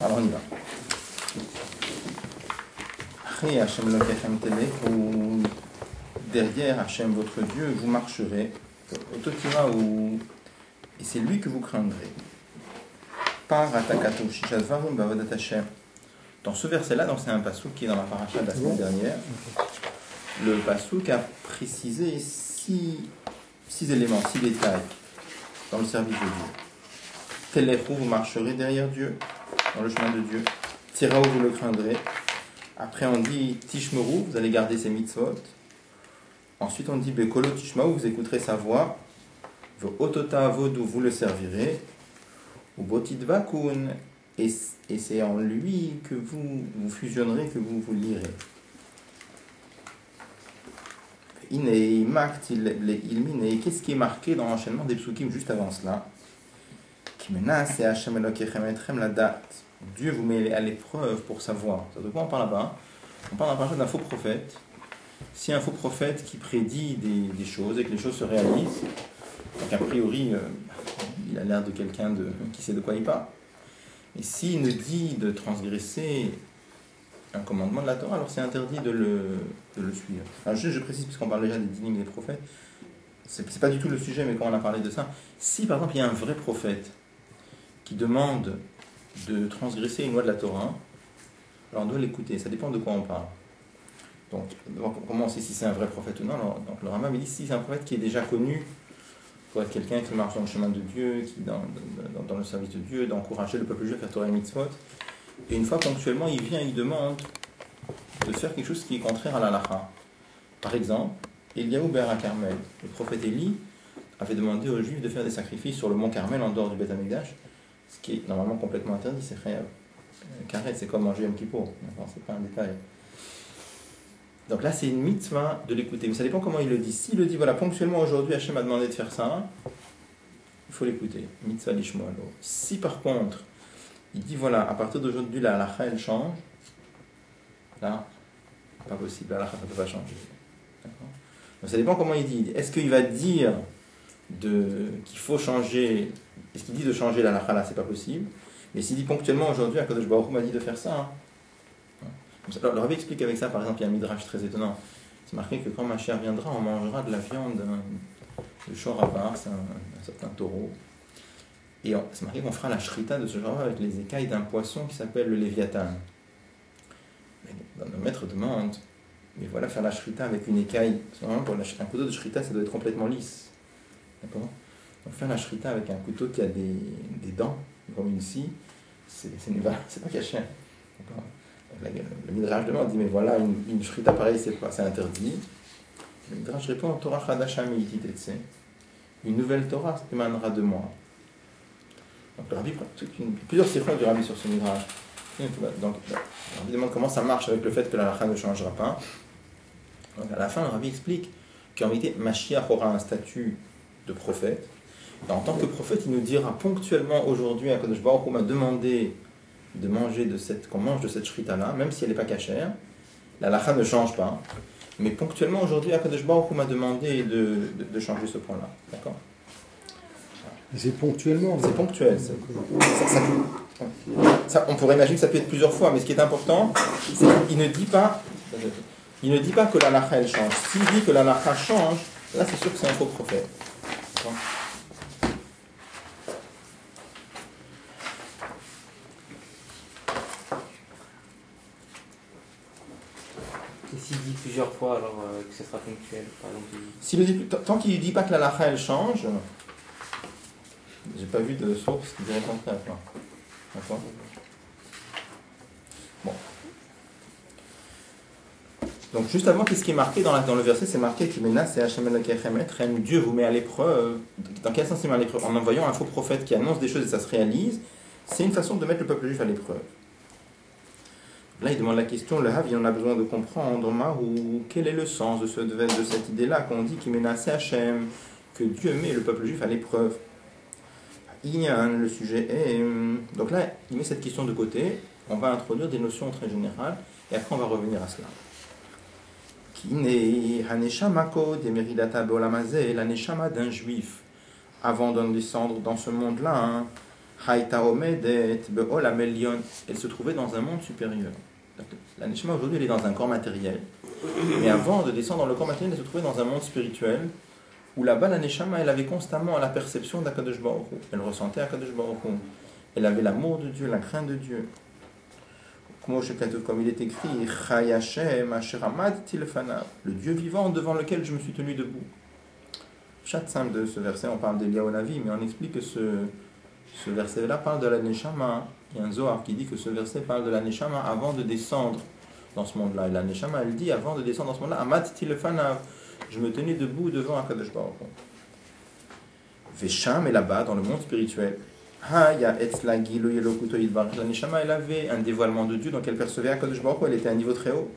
Alors on y va. Après Hachem Lokechem Telech, ou derrière Hachem votre Dieu, vous marcherez. Et c'est lui que vous craindrez. Par Atakato Shishadvarim Bavodat Hachem. Dans ce verset-là, c'est un passouk qui est dans la paracha de la semaine dernière. Le passouk a précisé six éléments, 6 détails dans le service de Dieu. Telechou, vous marcherez derrière Dieu, dans le chemin de Dieu. Tiraou, vous le craindrez. Après on dit Tishmeru, vous allez garder ses mitzvot. Ensuite on dit Bekolo Tishmaou, vous écouterez sa voix. Otota Vodou, vous le servirez. Ou Botitvakun, et c'est en lui que vous fusionnerez, que vous lirez. Qu'est-ce qui est marqué dans l'enchaînement des psukim juste avant cela? La date. Dieu vous met à l'épreuve pour savoir. De quoi on parle là-bas? On parle d'un faux prophète. Si un faux prophète qui prédit des choses et que les choses se réalisent, donc a priori, il a l'air de quelqu'un qui sait de quoi il parle. Et s'il nous dit de transgresser un commandement de la Torah, alors c'est interdit de le suivre. Alors je précise, puisqu'on parle déjà des dynimes des prophètes, c'est pas du tout le sujet, mais quand on a parlé de ça, si par exemple il y a un vrai prophète qui demande de transgresser une loi de la Torah, alors on doit l'écouter, ça dépend de quoi on parle. Donc comment on sait si c'est un vrai prophète ou non? Alors, donc le Rambam dit si c'est un prophète qui est déjà connu pour être quelqu'un qui marche dans le chemin de Dieu, qui dans le service de Dieu, d'encourager le peuple juif à faire Torah et mitzvot, et une fois ponctuellement il vient, il demande de faire quelque chose qui est contraire à la halakha. Par exemple, Eliyahu ben Carmel, le prophète Élie avait demandé aux Juifs de faire des sacrifices sur le mont Carmel en dehors du Beth Amikdash, ce qui est normalement complètement interdit, c'est khayab. Carré, c'est comme manger Yom Kippour, c'est pas un détail. Donc là, c'est une mitzvah de l'écouter. Mais ça dépend comment il le dit. S'il le dit, voilà, ponctuellement aujourd'hui, Hachem m'a demandé de faire ça, il faut l'écouter. Mitzvah lishmoalo. Si par contre, il dit, voilà, à partir d'aujourd'hui, la halakha, elle change, là, pas possible, la halakha, ça ne peut pas changer. D'accord? Donc ça dépend comment il dit. Est-ce qu'il va dire qu'il faut changer, est-ce qu'il dit de changer la halakha, là, c'est pas possible. Mais s'il dit ponctuellement, aujourd'hui, Akadosh Baruch Hu m'a dit de faire ça, alors, le Rabbi explique avec ça, par exemple, il y a un midrash très étonnant. C'est marqué que quand Mashiach viendra, on mangera de la viande de Shorabar, c'est un certain taureau. Et c'est marqué qu'on fera la shrita de ce genre avec les écailles d'un poisson qui s'appelle le Léviathan. Le maître demande, mais voilà, faire la shrita avec une écaille, pour un couteau de shrita, ça doit être complètement lisse. D'accord? Donc faire la shrita avec un couteau qui a des dents, comme une scie, c'est pas caché. D'accord? Le Midrash demande, dit, mais voilà, une shrita pareille, c'est interdit. Le Midrash répond, Torah Chadasham Yititetse. Une nouvelle Torah émanera de moi. Donc le Rabbi prend plusieurs sikhons du Rabbi sur ce Midrash. Donc le Rabbi demande comment ça marche avec le fait que la halakha ne changera pas. Donc à la fin, le Rabbi explique qu'en réalité, Mashiach aura un statut de prophète. Et en tant que prophète, il nous dira ponctuellement aujourd'hui, Akadosh Baruch Hu m'a demandé de manger qu'on mange de cette shrita-là, même si elle n'est pas cachère. La halakha ne change pas. Mais ponctuellement, aujourd'hui, Akadosh Baruch Hu m'a demandé de changer ce point-là. D'accord? C'est ponctuellement. C'est ponctuel. On pourrait imaginer que ça peut être plusieurs fois, mais ce qui est important, c'est qu'il ne dit pas que la halakha elle change. S'il dit que la halakha change, là c'est sûr que c'est un faux prophète. D'accord? Et s'il dit plusieurs fois, alors que ce sera ponctuel, par exemple. Tant qu'il ne dit pas que la halakha elle change, j'ai pas vu de source qui dirait le contraire. D'accord? Bon. Donc juste avant, qu'est-ce qui est marqué dans le verset? C'est marqué que c'est Hachem Elokechem, Dieu vous met à l'épreuve. Dans quel sens il met à l'épreuve? En envoyant un faux prophète qui annonce des choses et ça se réalise. C'est une façon de mettre le peuple juif à l'épreuve. Là, il demande la question, le Hav, il en a besoin de comprendre, ou quel est le sens de cette idée-là qu'on dit qu'il menace Hachem, que Dieu met le peuple juif à l'épreuve. Le sujet est... Donc là, il met cette question de côté, on va introduire des notions très générales, et après on va revenir à cela. La neshama d'un juif, avant de descendre dans ce monde-là, Haïta omedet be'olam elyon. Elle se trouvait dans un monde supérieur. La Neshama aujourd'hui elle est dans un corps matériel. Mais avant de descendre dans le corps matériel, elle se trouvait dans un monde spirituel où là-bas la Neshama elle avait constamment la perception d'Akadosh Baruch Hu. Elle ressentait Akadosh Baruch Hu. Elle avait l'amour de Dieu, la crainte de Dieu. Comme il est écrit, le Dieu vivant devant lequel je me suis tenu debout. Chaque simple de ce verset, on parle d'Eliyahu Navi, mais on explique que ce verset-là parle de la Neshama. Il y a un Zohar qui dit que ce verset parle de la Neshama avant de descendre dans ce monde-là. Et la Neshama, elle dit avant de descendre dans ce monde-là, Amat Tilfanav, je me tenais debout devant Akadosh Baruch Hu. Vesham est là-bas, dans le monde spirituel. La Neshama, elle avait un dévoilement de Dieu, donc elle percevait Akadosh Baruch Hu, elle était à un niveau très haut.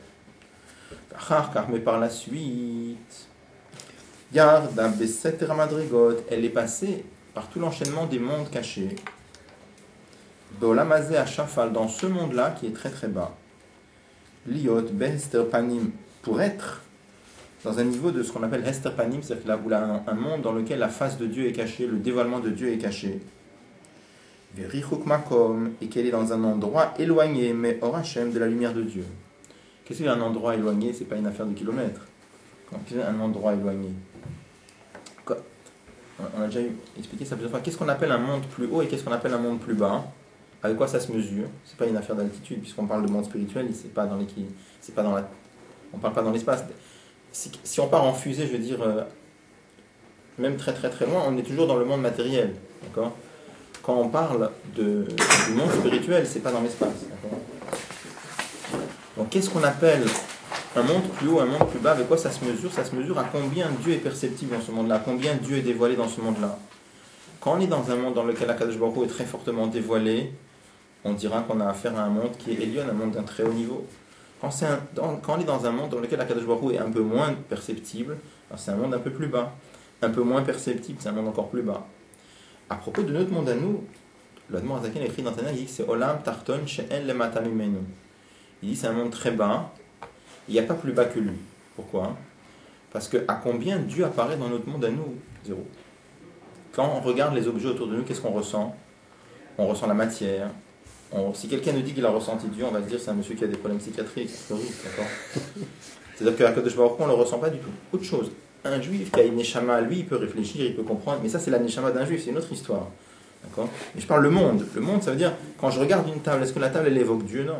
Mais par la suite, elle est passée par tout l'enchaînement des mondes cachés. Dans ce monde-là qui est très très bas. Liot Hester Panim, pour être dans un niveau de ce qu'on appelle Hester Panim, c'est-à-dire là où un monde dans lequel la face de Dieu est cachée, le dévoilement de Dieu est caché. Et qu'elle est dans un endroit éloigné, mais hors Hachem, de la lumière de Dieu. Qu'est-ce qu'un endroit éloigné? C'est pas une affaire de kilomètres. Un endroit éloigné. On a déjà expliqué ça plusieurs fois. Qu'est-ce qu'on appelle un monde plus haut et qu'est-ce qu'on appelle un monde plus bas? Avec quoi ça se mesure? C'est pas une affaire d'altitude, puisqu'on parle de monde spirituel, c'est pas dans on parle pas dans l'espace. Si on part en fusée, je veux dire, même très très très loin, on est toujours dans le monde matériel, d'accord? Quand on parle du monde spirituel, c'est pas dans l'espace, d'accord? Donc qu'est-ce qu'on appelle un monde plus haut, un monde plus bas? Avec quoi ça se mesure? Ça se mesure à combien Dieu est perceptible dans ce monde-là, combien Dieu est dévoilé dans ce monde-là. Quand on est dans un monde dans lequel Akadosh Baruch Hu est très fortement dévoilé, on dira qu'on a affaire à un monde qui est Elyon, un monde d'un très haut niveau. Quand on est dans un monde dans lequel Akadosh Baruch Hu est un peu moins perceptible, c'est un monde un peu plus bas. Un peu moins perceptible, c'est un monde encore plus bas. À propos de notre monde à nous, l'Admor Azaken écrit dans Tana, il dit que c'est Olam Tarton She'en Lemata Mimenu. Il dit que c'est un monde très bas, il n'y a pas plus bas que lui. Pourquoi? Parce que à combien Dieu apparaît dans notre monde à nous? Zéro. Quand on regarde les objets autour de nous, qu'est-ce qu'on ressent? On ressent la matière. Si quelqu'un nous dit qu'il a ressenti Dieu, on va se dire que c'est un monsieur qui a des problèmes psychiatriques. D'accord? C'est-à-dire qu'à Kadosh Baruch Hu, on ne le ressent pas du tout. Autre chose, un juif qui a une neshama, lui, il peut réfléchir, il peut comprendre, mais ça c'est la neshama d'un juif, c'est une autre histoire. D'accord? Mais je parle le monde. Le monde, ça veut dire, quand je regarde une table, est-ce que la table, elle évoque Dieu? Non.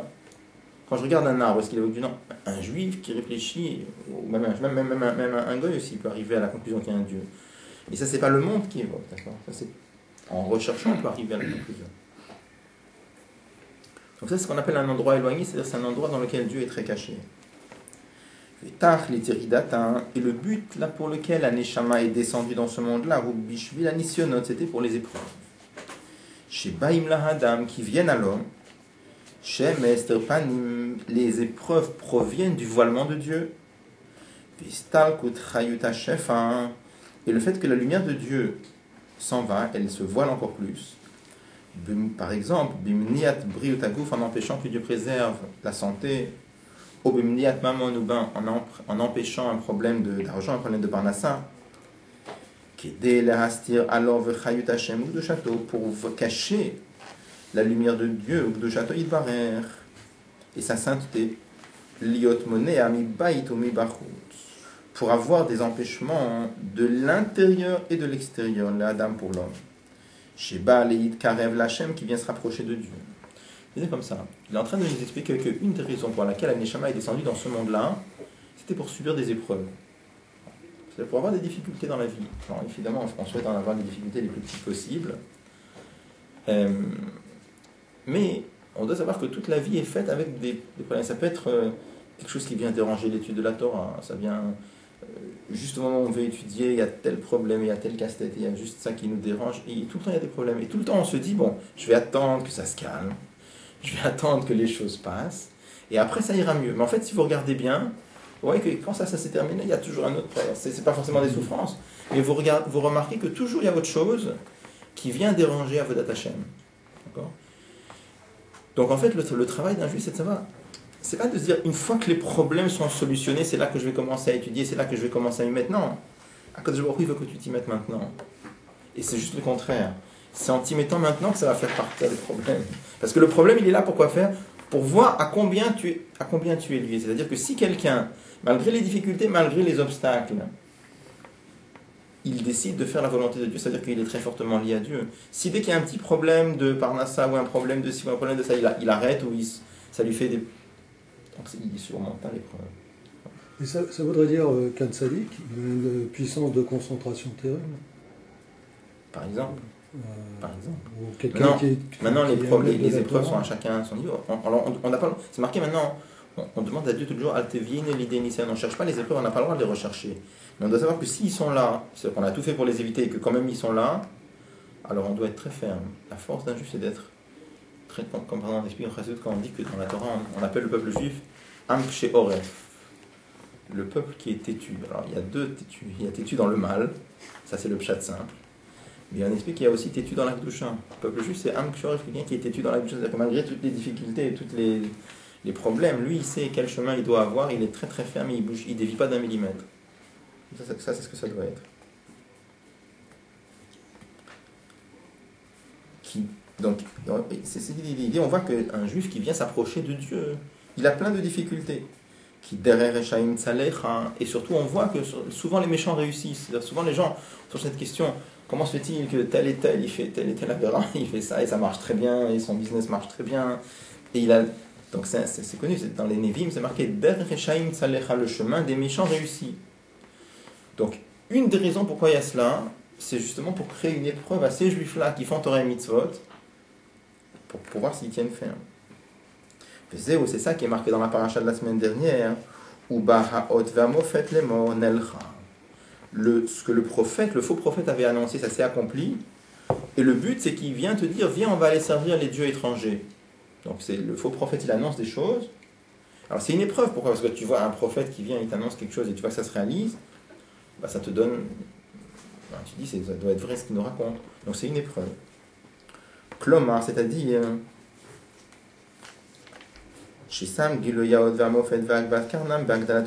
Quand je regarde un arbre, est-ce qu'il évoque Dieu? Non. Un juif qui réfléchit, ou même un goy aussi, peut arriver à la conclusion qu'il y a un Dieu. Et ça, c'est pas le monde qui évoque, d'accord? Ça, c'est en recherchant, on peut arriver à la conclusion. Donc ça, c'est ce qu'on appelle un endroit éloigné, c'est-à-dire c'est un endroit dans lequel Dieu est très caché. Et le but là pour lequel la Neshama est descendue dans ce monde-là, c'était pour les épreuves. Chez Baim Lahadam, qui viennent à l'homme, chez Mester Panim, les épreuves proviennent du voilement de Dieu. Et le fait que la lumière de Dieu s'en va, elle se voile encore plus. Par exemple, en empêchant que Dieu préserve la santé, en empêchant un problème d'argent, un problème de parnassa, pour cacher la lumière de Dieu, et sa sainteté, pour avoir des empêchements de l'intérieur et de l'extérieur, l'Adam pour l'homme. Sheba Leid Karev Lachem, qui vient se rapprocher de Dieu. C'est comme ça. Il est en train de nous expliquer qu'une des raisons pour laquelle la Neshama est descendue dans ce monde-là, c'était pour subir des épreuves. C'est pour avoir des difficultés dans la vie. Alors évidemment, on souhaite en avoir les difficultés les plus petites possibles. Mais on doit savoir que toute la vie est faite avec des problèmes. Ça peut être quelque chose qui vient déranger l'étude de la Torah. Ça vient... juste au moment où on veut étudier, il y a tel problème, il y a tel casse-tête, il y a juste ça qui nous dérange, et tout le temps il y a des problèmes. Et tout le temps on se dit, bon, je vais attendre que ça se calme, je vais attendre que les choses passent, et après ça ira mieux. Mais en fait, si vous regardez bien, vous voyez que quand ça s'est terminé, il y a toujours un autre problème. C'est pas forcément des souffrances, mais vous remarquez que toujours il y a autre chose qui vient déranger à Avodat Hashem. D'accord? Donc en fait, le travail d'un juif, c'est de savoir... C'est pas de se dire, une fois que les problèmes sont solutionnés, c'est là que je vais commencer à étudier, c'est là que je vais commencer à y mettre. Non. Akadosh Baruch Hu, il veut que tu t'y mettes maintenant. Et c'est juste le contraire. C'est en t'y mettant maintenant que ça va faire partir des problèmes. Parce que le problème, il est là pour quoi faire? Pour voir à combien tu es lié. C'est-à-dire que si quelqu'un, malgré les difficultés, malgré les obstacles, il décide de faire la volonté de Dieu, c'est-à-dire qu'il est très fortement lié à Dieu. Si dès qu'il y a un petit problème de Parnassa ou un problème de ci ou un problème de ça, il arrête ou ça lui fait des... Donc il surmonte l'épreuve. Et ça voudrait dire qu'un tzaddik, il a une puissance de concentration terrible. Par exemple. Ou quelqu'un Maintenant, les épreuves sont à chacun à son niveau. On n'a pas, c'est marqué maintenant, on demande à Dieu toujours, Altevine et l'idée initiale. On ne cherche pas les épreuves, on n'a pas le droit de les rechercher. Mais on doit savoir que s'ils sont là, c'est-à-dire qu'on a tout fait pour les éviter et que quand même ils sont là, alors on doit être très ferme. La force d'un juif, c'est d'être très, comme par exemple on explique en Chassidut, quand on dit que dans la Torah, on appelle le peuple juif Am Sheoref, le peuple qui est têtu. Alors il y a deux têtus. Il y a têtu dans le mal, ça c'est le pshat simple. Mais on explique qu'il y a aussi têtu dans la Kedusha. Le peuple juif, c'est Am Sheoref, quelqu'un qui est têtu dans la Kedusha. C'est-à-dire que malgré toutes les difficultés et tous les problèmes, lui il sait quel chemin il doit avoir, il est très très ferme et il ne dévie pas d'un millimètre. Ça, c'est ce que ça doit être. Donc, c'est l'idée, on voit qu'un juif qui vient s'approcher de Dieu, il a plein de difficultés. Qui derrière Eshaim Tzalecha, et surtout on voit que souvent les méchants réussissent. C'est-à-dire, souvent les gens, sur cette question, comment se fait-il que tel et tel, il fait tel et tel aberrant, il fait ça et ça marche très bien, et son business marche très bien, et il a... Donc c'est connu, c'est dans les Nevim, c'est marqué derrière Eshaim Tzalecha, le chemin des méchants réussis. Donc, une des raisons pourquoi il y a cela, c'est justement pour créer une épreuve à ces juifs-là qui font Torah et Mitzvot, pour voir s'ils tiennent ferme. C'est ça qui est marqué dans la paracha de la semaine dernière, ce que le prophète, le faux prophète avait annoncé, ça s'est accompli, et le but c'est qu'il vient te dire, viens on va aller servir les dieux étrangers. Donc c'est le faux prophète, il annonce des choses. Alors c'est une épreuve, pourquoi? Parce que tu vois un prophète qui vient, il t'annonce quelque chose et tu vois que ça se réalise, bah, ça te donne, bah, tu dis ça doit être vrai ce qu'il nous raconte. Donc c'est une épreuve. Klomar, c'est-à-dire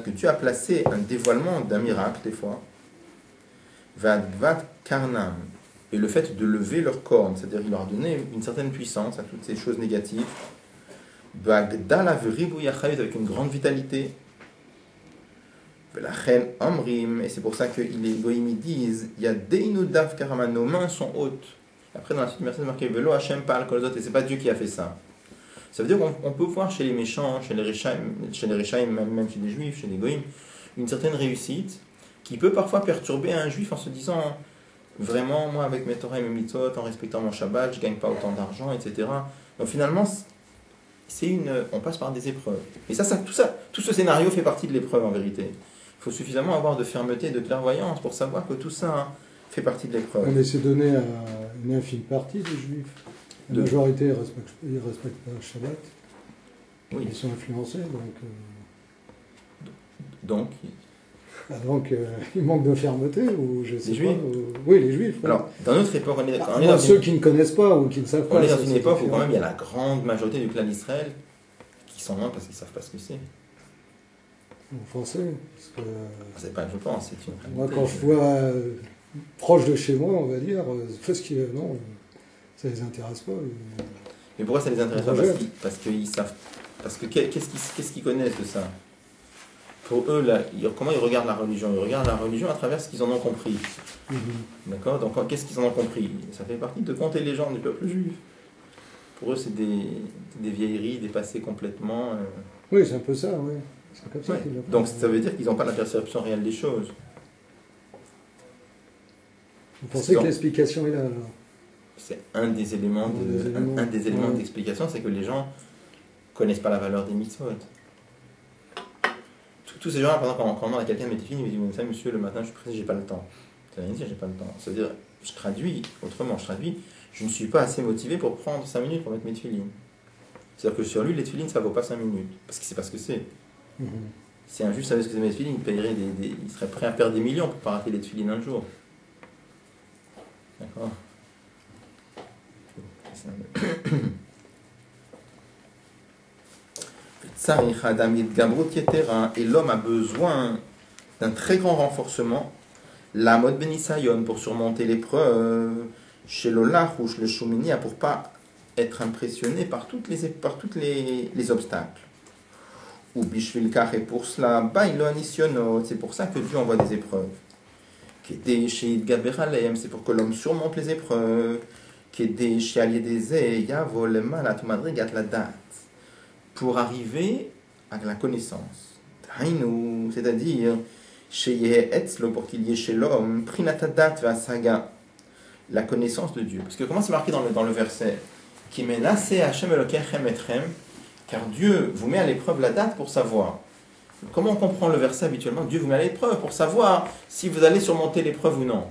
que tu as placé un dévoilement d'un miracle des fois, et le fait de lever leurs cornes, c'est-à-dire il leur a donné une certaine puissance à toutes ces choses négatives, avec une grande vitalité. Et c'est pour ça que les goïms disent, il y a nos mains sont hautes. Après dans la suite, merci de marquer Velo Hashem Pal Kol Zot, et c'est pas Dieu qui a fait ça. Ça veut dire qu'on peut voir chez les méchants, chez les Réchaïm, même chez les Juifs, chez les Goïms, une certaine réussite qui peut parfois perturber un Juif en se disant vraiment, moi avec mes Torah et mes Mitzvot, en respectant mon Shabbat, je ne gagne pas autant d'argent, etc. Donc finalement, on passe par des épreuves. Et tout ce scénario fait partie de l'épreuve en vérité. Il faut suffisamment avoir de fermeté, de clairvoyance pour savoir que tout ça fait partie de l'épreuve. Mais c'est donné à une infime partie des Juifs. La majorité ne respecte pas le Shabbat. Oui. Ils sont influencés, donc ils manquent de fermeté, ou je sais les pas. Juifs. Oui, les Juifs. Oui. Alors, dans notre époque, on est dans ceux qui ne connaissent pas ou qui ne savent pas. On est dans une époque où quand même il y a la grande majorité du clan d'Israël qui sont loin parce qu'ils ne savent pas ce que c'est. En français. C'est pas, je pense, c'est une réalité. Moi, quand je vois proche de chez moi, on va dire, parce que non, ça les intéresse pas. Mais pourquoi ça les intéresse pas? Parce qu'ils savent. Parce que qu'est-ce qu'ils connaissent de ça? Pour eux, là, comment ils regardent la religion? Ils regardent la religion à travers ce qu'ils en ont compris. D'accord? Donc qu'est-ce qu'ils en ont compris? Ça fait partie de conter les gens du peuple juif. Pour eux, c'est des vieilleries dépassées complètement. Oui, c'est un peu ça, oui. C'est comme ça donc ça veut dire qu'ils n'ont pas la perception réelle des choses. Vous pensez que l'explication est là, alors? C'est un des éléments d'explication, c'est que les gens connaissent pas la valeur des mitzvot. Tous ces gens-là, par exemple, quand on demande à quelqu'un de mettre filles, il me dit, monsieur, le matin, je suis pressé, j'ai pas le temps. Ça veut dire, j'ai pas le temps. Ça veut dire, je traduis, je ne suis pas assez motivé pour prendre 5 minutes pour mettre mes tefilines. C'est-à-dire que sur lui, les tefilines, ça vaut pas 5 minutes, parce qu'il sait pas ce que c'est. Si un juif savait ce que c'est mes tefilines, il serait prêt à perdre des millions pour pas rater les tefilines un jour. D'accord? Et l'homme a besoin d'un très grand renforcement, la mode Benisayon pour surmonter l'épreuve, chez l'olach ou chez le shuminia pour pas être impressionné par toutes les obstacles. Ou bishvilkach, et pour cela, bailo anisionot, c'est pour ça que Dieu envoie des épreuves. Kedei sheid gaber aleim, c'est pour que l'homme surmonte les épreuves. Kedei she'al yedezeh yavo lemal madrigat la date, pour arriver à la connaissance. Hainu, c'est-à-dire sheyehe etzlo, pour qu'il y ait chez l'homme prinatadat vasaga, la connaissance de Dieu. Parce que comment c'est marqué dans le verset, qui menase Hashem Elokechem etrem, car Dieu vous met à l'épreuve la date pour savoir. Comment on comprend le verset habituellement? Dieu vous met à l'épreuve pour savoir si vous allez surmonter l'épreuve ou non.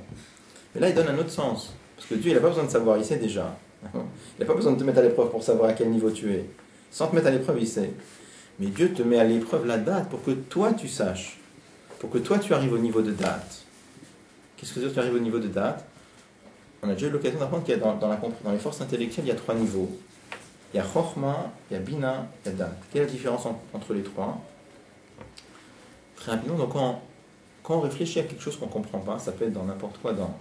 Mais là, il donne un autre sens. Parce que Dieu, il n'a pas besoin de savoir, il sait déjà. Il n'a pas besoin de te mettre à l'épreuve pour savoir à quel niveau tu es. Sans te mettre à l'épreuve, il sait. Mais Dieu te met à l'épreuve la date pour que toi, tu saches. Pour que toi, tu arrives au niveau de date. Qu'est-ce que c'est que tu arrives au niveau de date? On a déjà eu l'occasion d'apprendre qu'il y a dans les forces intellectuelles, il y a 3 niveaux. Il y a Chokhmah, il y a Bina, il y a Dat. Quelle est la différence entre les 3? Très rapidement, donc quand on réfléchit à quelque chose qu'on ne comprend pas, ça peut être dans n'importe quoi, dans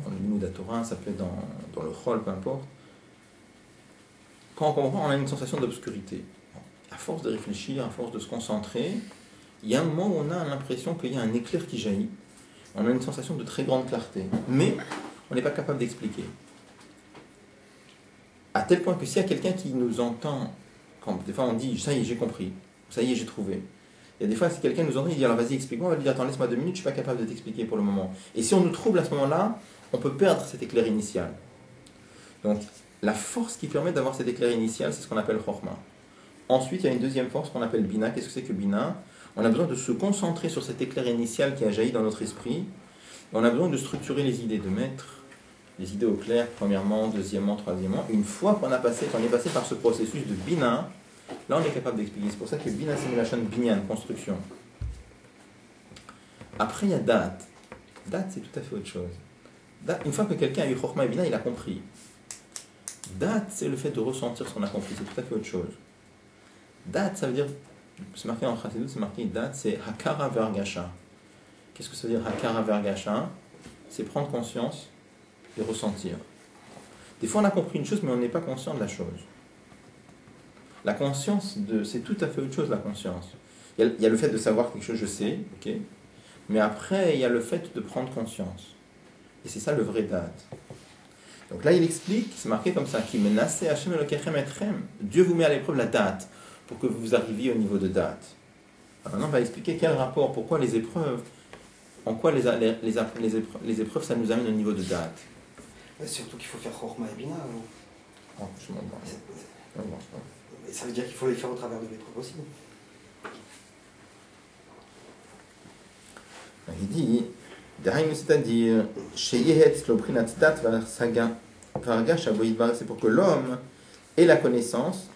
le Limud Torah, ça peut être dans le Chol, peu importe. Quand on comprend, on a une sensation d'obscurité. À force de réfléchir, à force de se concentrer, il y a un moment où on a l'impression qu'il y a un éclair qui jaillit. On a une sensation de très grande clarté. Mais on n'est pas capable d'expliquer. À tel point que s'il y a quelqu'un qui nous entend, quand des fois on dit « ça y est, j'ai compris, ça y est, j'ai trouvé ». Il y a des fois, si quelqu'un nous entend, il dit « alors vas-y, explique-moi », on va lui dire « attends, laisse-moi 2 minutes, je ne suis pas capable de t'expliquer pour le moment ». Et si on nous trouble à ce moment-là, on peut perdre cet éclair initial. Donc, la force qui permet d'avoir cet éclair initial, c'est ce qu'on appelle Chokhmah. Ensuite, il y a une deuxième force qu'on appelle Bina. Qu'est-ce que c'est que Bina? On a besoin de se concentrer sur cet éclair initial qui a jailli dans notre esprit. Et on a besoin de structurer les idées, de mettre les idées au clair, premièrement, deuxièmement, troisièmement. Une fois qu'on est passé par ce processus de Bina, là on est capable d'expliquer. C'est pour ça que Bina, c'est la chaîne Binyan, construction. Après, il y a date. Date, c'est tout à fait autre chose. Date, une fois que quelqu'un a eu Chokhmah et Bina, il a compris. Date, c'est le fait de ressentir ce qu'on a compris. C'est tout à fait autre chose. Date, ça veut dire, c'est marqué en Chassidut, c'est marqué date, c'est Hakara Vergasha. Qu'est-ce que ça veut dire Hakara Vergasha? C'est prendre conscience et ressentir. Des fois, on a compris une chose, mais on n'est pas conscient de la chose. La conscience, c'est tout à fait autre chose, la conscience. Il y a le fait de savoir quelque chose, je sais, ok, mais après, il y a le fait de prendre conscience. Et c'est ça le vrai date. Donc là, il explique, c'est marqué comme ça, qui menacé Hashem Elokechem etrem. Dieu vous met à l'épreuve la date pour que vous arriviez au niveau de date. Alors maintenant, on va expliquer quel rapport, pourquoi les épreuves, en quoi les épreuves, ça nous amène au niveau de date. Surtout qu'il faut faire Chokhmah et Bina. Oh, je m'en bats. Mais ça veut dire qu'il faut les faire au travers de l'épreuve aussi. Il dit, c'est-à-dire, c'est pour que l'homme ait la connaissance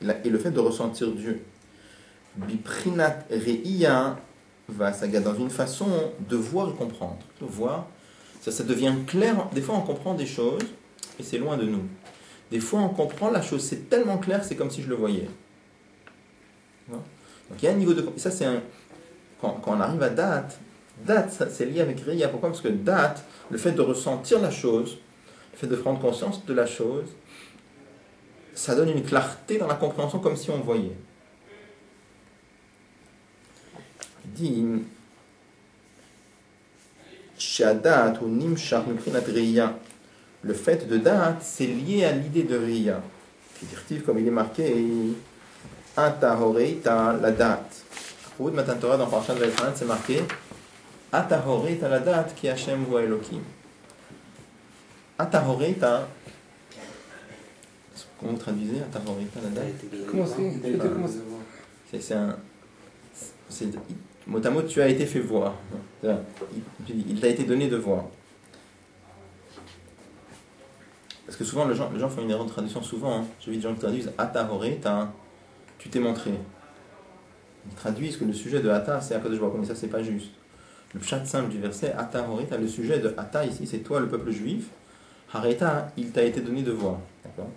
et le fait de ressentir Dieu. Biprinat reiya vasaga, dans une façon de voir et comprendre. De voir, ça devient clair. Des fois, on comprend des choses et c'est loin de nous. Des fois, on comprend la chose, c'est tellement clair, c'est comme si je le voyais. Donc, il y a un niveau de... Ça, c'est quand on arrive à date, ça, c'est lié avec reiya. Pourquoi? Parce que date, le fait de ressentir la chose, le fait de prendre conscience de la chose, ça donne une clarté dans la compréhension comme si on voyait. Il dit Shadat ou Nimshar Miprinat Reiya. Le fait de date, c'est lié à l'idée de Reiya. Comme il est marqué Atahoreita la date. Pour de Matan Torah dans Parashat Vayetchanan, c'est marqué Atahoreita la date qui Hashem voit Elohim. Atahoreita. Comment vous traduisez Atahoreita la date? Comment c'est mot à mot, tu as été fait voir. Il t'a été donné de voir. Parce que souvent, les gens font une erreur de traduction. Souvent, j'ai vu des gens qui traduisent Atahoreita, tu t'es montré. Ils traduisent que le sujet de Ata, c'est Akadosh Baruch Hu, mais ça, c'est pas juste. Le pshat simple du verset, Atahoreita, le sujet de Ata, ici, c'est toi, le peuple juif. Hareta, il t'a été donné de voir. D'accord?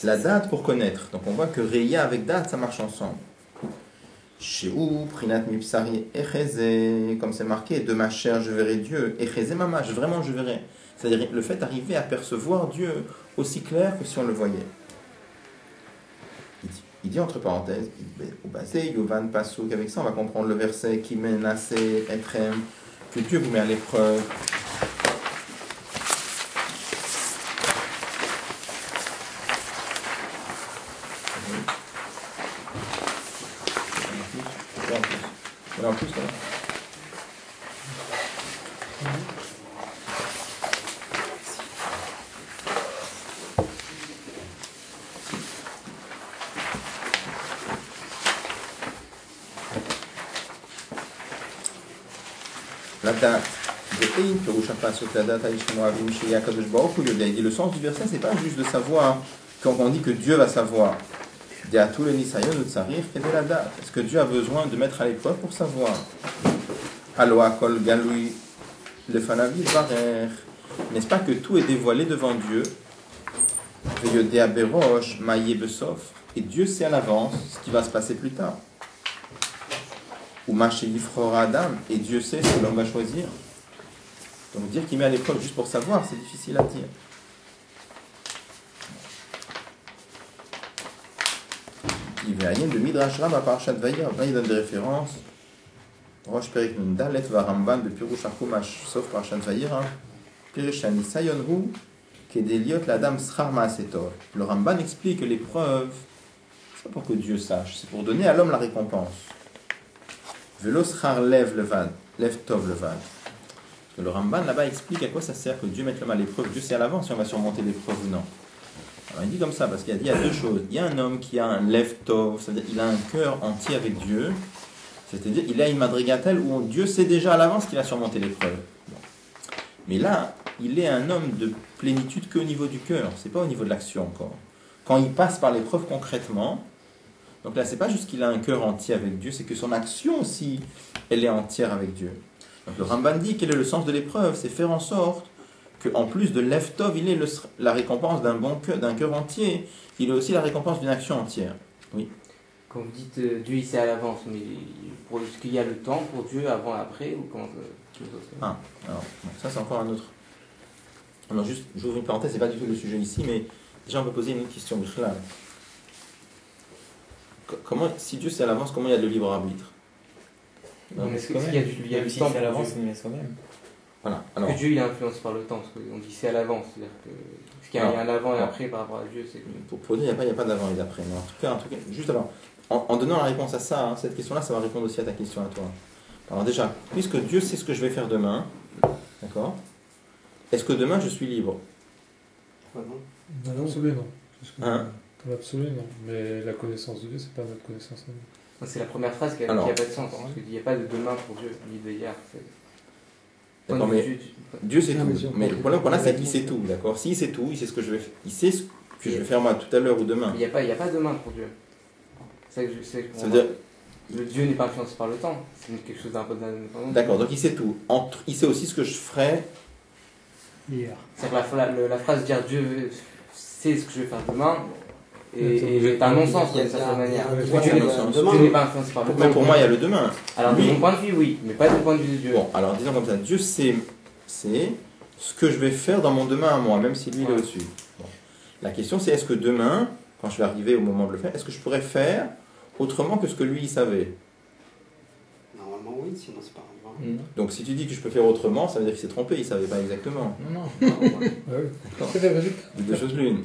La date pour connaître. Donc on voit que Reiya avec date, ça marche ensemble. Chez où, Prinat Mipsari Echeze, comme c'est marqué, de ma chair je verrai Dieu, Echeze Mamash, vraiment je verrai. C'est-à-dire le fait d'arriver à percevoir Dieu aussi clair que si on le voyait. Il dit entre parenthèses, au basé, Yovan Pasuk, avec ça on va comprendre le verset qui menace Etrem, que Dieu vous met à l'épreuve. En plus, là. La date de Ein Perush HaPasuk, la date Aishmo Avim Sheyah Kadosh Baruch Hu Yodea. Et le sens du verset, c'est pas juste de savoir, quand on dit que Dieu va savoir. Diatou le Nisayon ou Tsarir, quelle est la date? Est-ce que Dieu a besoin de mettre à l'épreuve pour savoir? Aloha Kol Galui Lefanavi Varer. N'est-ce pas que tout est dévoilé devant Dieu? Veyodea Berosh Maye Besof. Et Dieu sait à l'avance ce qui va se passer plus tard. Ou Machilifrora Adam. Et Dieu sait ce que l'homme va choisir. Donc dire qu'il met à l'épreuve juste pour savoir, c'est difficile à dire. Il y a rien de Midrash Ram à Parashat Vayera. Là, il donne des références. Rosh Perik Nundalet va Ramban de Pirush HaChumash, sauf Parashat Vayera. Pirush HaNisayon Hu, Kedeliot l'Adam Schar Ma'asetor. Le Ramban explique que l'épreuve, c'est pas pour que Dieu sache, c'est pour donner à l'homme la récompense. Velo Schar Lev Levad, Lev Tov Levad. Le Ramban là-bas explique à quoi ça sert que Dieu mette l'homme à l'épreuve. Dieu sait à l'avance si on va surmonter l'épreuve ou non. Alors, il dit comme ça, parce qu'il y a deux choses. Il y a un homme qui a un lev tov, c'est-à-dire il a un cœur entier avec Dieu, c'est-à-dire il a une madrigatel où Dieu sait déjà à l'avance qu'il va surmonter l'épreuve. Bon. Mais là, il est un homme de plénitude qu'au niveau du cœur, c'est pas au niveau de l'action encore. Quand il passe par l'épreuve concrètement, donc là c'est pas juste qu'il a un cœur entier avec Dieu, c'est que son action aussi, elle est entière avec Dieu. Donc le Ramban dit quel est le sens de l'épreuve, c'est faire en sorte qu'en plus de l'Eftov, il est la récompense d'un bon cœur, d'un cœur entier, il est aussi la récompense d'une action entière. Oui. Quand vous dites Dieu il sait à l'avance, mais est-ce qu'il y a le temps pour Dieu avant, après, ou comment alors bon, ça c'est encore un autre. Alors juste, j'ouvre une parenthèse, c'est pas du tout le sujet ici, mais déjà on peut poser une autre question. Comment, si Dieu sait à l'avance, comment il y a de libre arbitre? Non, mais est-ce qu'il y a du temps à l'avance, il met soi-même. Voilà. Alors, que Dieu il est influencé par le temps, parce qu'on dit c'est à l'avance, c'est-à-dire que est-ce qu'il y a un avant et après par rapport à Dieu, c'est pour dire il n'y a pas d'avant et d'après, mais en tout cas, juste alors, en donnant la réponse à ça, hein, cette question-là, ça va répondre aussi à ta question à toi. Alors déjà, puisque Dieu sait ce que je vais faire demain, d'accord? Est-ce que demain je suis libre? Non, absolument. Hein? Dans l'absolu, non. Mais la connaissance de Dieu, c'est pas notre connaissance à nous. C'est la première phrase qui n'a pas de sens, parce qu'il n'y a pas de demain pour Dieu, ni de hier. D'accord, mais Dieu sait tout. Mais le problème qu'on a, c'est qu'il sait tout, d'accord? S'il sait tout, il sait ce que je vais faire. Il sait ce que je vais faire moi tout à l'heure ou demain. Il n'y a pas demain pour Dieu. C'est que je sais. Ça veut dire... Le Dieu n'est pas influencé par le temps. C'est quelque chose d'un peu d'indépendant. D'accord, donc il sait tout. Il sait aussi ce que je ferai hier. C'est-à-dire que la phrase dire Dieu sait ce que je vais faire demain est un non-sens d'une certaine manière. Dieu n'est pas influencé par le temps. Mais pour moi, il y a le demain. Alors, de mon point de vue, oui, mais pas du point de vue de Dieu. Bon, alors disons comme ça, Dieu sait ce que je vais faire dans mon demain à moi, même si lui il est au-dessus. Bon. La question c'est est-ce que demain, quand je vais arriver au moment de le faire, est-ce que je pourrais faire autrement que ce que lui il savait? Normalement oui, sinon c'est pas grave. Donc si tu dis que je peux faire autrement, ça veut dire qu'il s'est trompé, il ne savait pas exactement. Non. C'est le résultat. Deux choses l'une.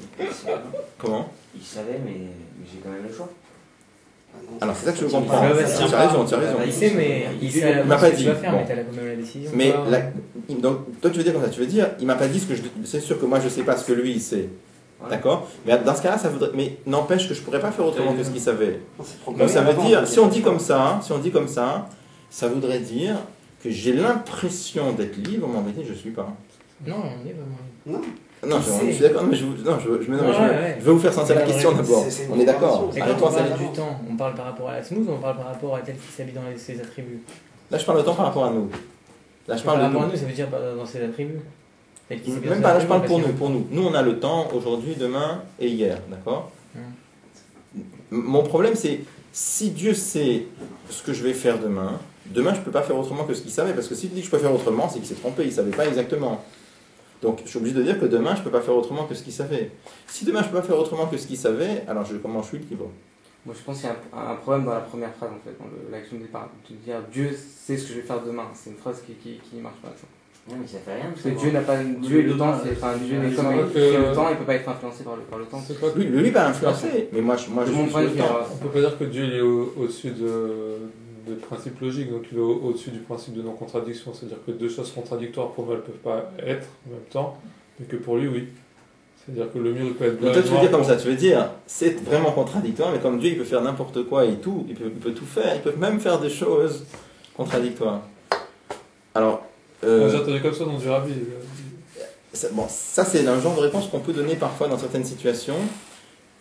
Comment? Il savait, mais j'ai quand même le choix. Alors c'est ça que je veux comprendre. Ouais, Tu as raison. Il sait, mais il sait Il m'a pas ce que dit. tu vas faire, Bon. mais t'as quand même la décision. Mais donc toi tu veux dire comme ça, tu veux dire il m'a pas dit ce que c'est sûr que moi je sais pas ce que lui il sait. Ouais. D'accord? Mais dans ce cas-là, ça voudrait. Mais n'empêche que je pourrais pas faire autrement que ce qu'il savait. Donc Donc ça veut dire, si on dit comme ça, ça voudrait dire que j'ai l'impression d'être libre, mais en vérité je suis pas. Non, on est vraiment. Non. Non, je suis d'accord, mais je veux vous faire sentir la question d'abord. C'est On est d'accord. Et La quand on réponse, elle parle est- du temps, on parle par rapport à la smooth ou on parle par rapport à tel qui s'habille dans ses attributs? Là, je parle de temps par rapport à nous. Là, je Par parle de rapport à nous. nous, ça veut dire dans ses attributs. Tel qui s'habille dans Même ses pas, là, je attributs, parle parce pour nous. Nous, on a le temps aujourd'hui, demain et hier, d'accord? Mon problème, c'est si Dieu sait ce que je vais faire demain, je ne peux pas faire autrement que ce qu'il savait, parce que s'il dit que je peux faire autrement, c'est qu'il s'est trompé, il ne savait pas exactement. Donc je suis obligé de dire que demain, je ne peux pas faire autrement que ce qu'il savait. Si demain, je ne peux pas faire autrement que ce qu'il savait, alors comment je suis libre? Moi, je pense qu'il y a un problème dans la première phrase, en fait, dans l'action de départ. De dire Dieu sait ce que je vais faire demain. C'est une phrase qui marche pas. Non, mais ça fait rien. Parce que Dieu n'a pas. Dieu et le temps, Dieu n'est comme le temps, il ne peut pas être influencé par le temps. Lui va influencer, mais moi je suis le temps. On peut pas dire que Dieu il est au-dessus des principes logiques, donc il est au-dessus du principe de non-contradiction. C'est-à-dire que deux choses contradictoires pour moi elles peuvent pas être en même temps, mais que pour lui, oui. C'est-à-dire que le mur il peut être blanc. Toi tu veux dire comme ça, tu veux dire c'est vraiment contradictoire, mais comme Dieu il peut faire n'importe quoi et tout, il peut tout faire, il peut même faire des choses contradictoires. Alors. J'ai entendu comme ça dans du rabbi. Ça c'est un genre de réponse qu'on peut donner parfois dans certaines situations,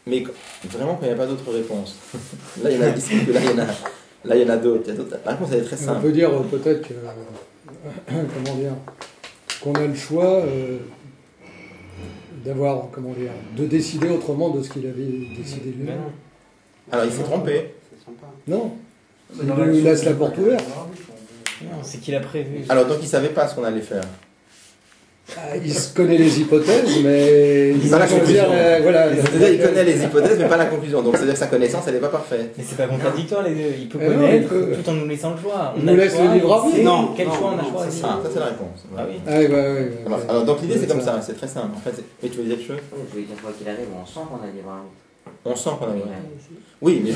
mais vraiment quand il n'y a pas d'autre réponse. Là il y en a ici, que là il y en a d'autres. La réponse elle est très simple. On peut dire peut-être que, comment dire, qu'on a le choix de décider autrement de ce qu'il avait décidé lui-même. Alors il s'est trompé. Non, il lui laisse la porte ouverte. Non, c'est qu'il a prévu. Alors donc il ne savait pas ce qu'on allait faire. Il se connaît les hypothèses, mais il pas la conclusion. Voilà, c'est-à-dire il connaît les hypothèses, mais pas la conclusion. Donc c'est-à-dire que sa connaissance, elle n'est pas parfaite. Mais c'est pas contradictoire les deux. Il peut connaître tout en nous laissant le choix. On nous laisse le libre arbitre. Non, quel choix on a choisi? Ça c'est la réponse. Ah oui. Alors donc l'idée c'est comme ça, c'est très simple. En fait, mais tu veux dire quelque chose? Je veux dire quoi qu'il arrive, on sent qu'on a libre arbitre. On sent qu'on a libre arbitre. Oui, mais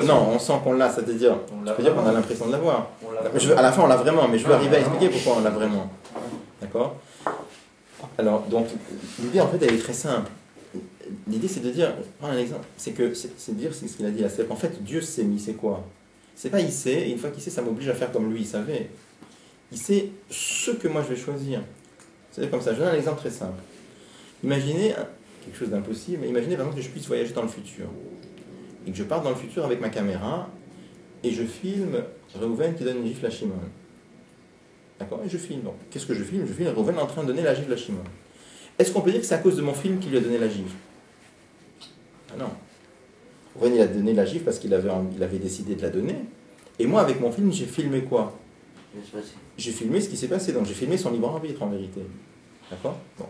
non, on sent qu'on l'a, c'est-à-dire, je peux dire qu'on a l'impression de l'avoir. À la fin on l'a vraiment, mais je veux arriver à expliquer pourquoi on l'a vraiment. D'accord? Alors, donc, l'idée en fait elle est très simple. L'idée c'est de dire, prends un exemple, c'est de dire ce qu'il a dit là. C'est qu'en fait Dieu sait, mais il sait quoi? C'est pas il sait, et une fois qu'il sait, ça m'oblige à faire comme lui il savait. Il sait ce que moi je vais choisir. C'est comme ça, je donne un exemple très simple. Imaginez quelque chose d'impossible, mais imaginez par exemple que je puisse voyager dans le futur. Et que je parte dans le futur avec ma caméra, et je filme Reuven qui donne une gifle à Shimon. D'accord? Et je filme. Donc, qu'est-ce que je filme? Je filme Reuven en train de donner la gifle à Shimon. Est-ce qu'on peut dire que c'est à cause de mon film qu'il lui a donné la gifle? Ah non. Reuven il a donné la gifle parce qu'il avait décidé de la donner. Et moi, avec mon film, j'ai filmé quoi? J'ai filmé ce qui s'est passé. Donc j'ai filmé son libre arbitre en vérité. D'accord? Bon.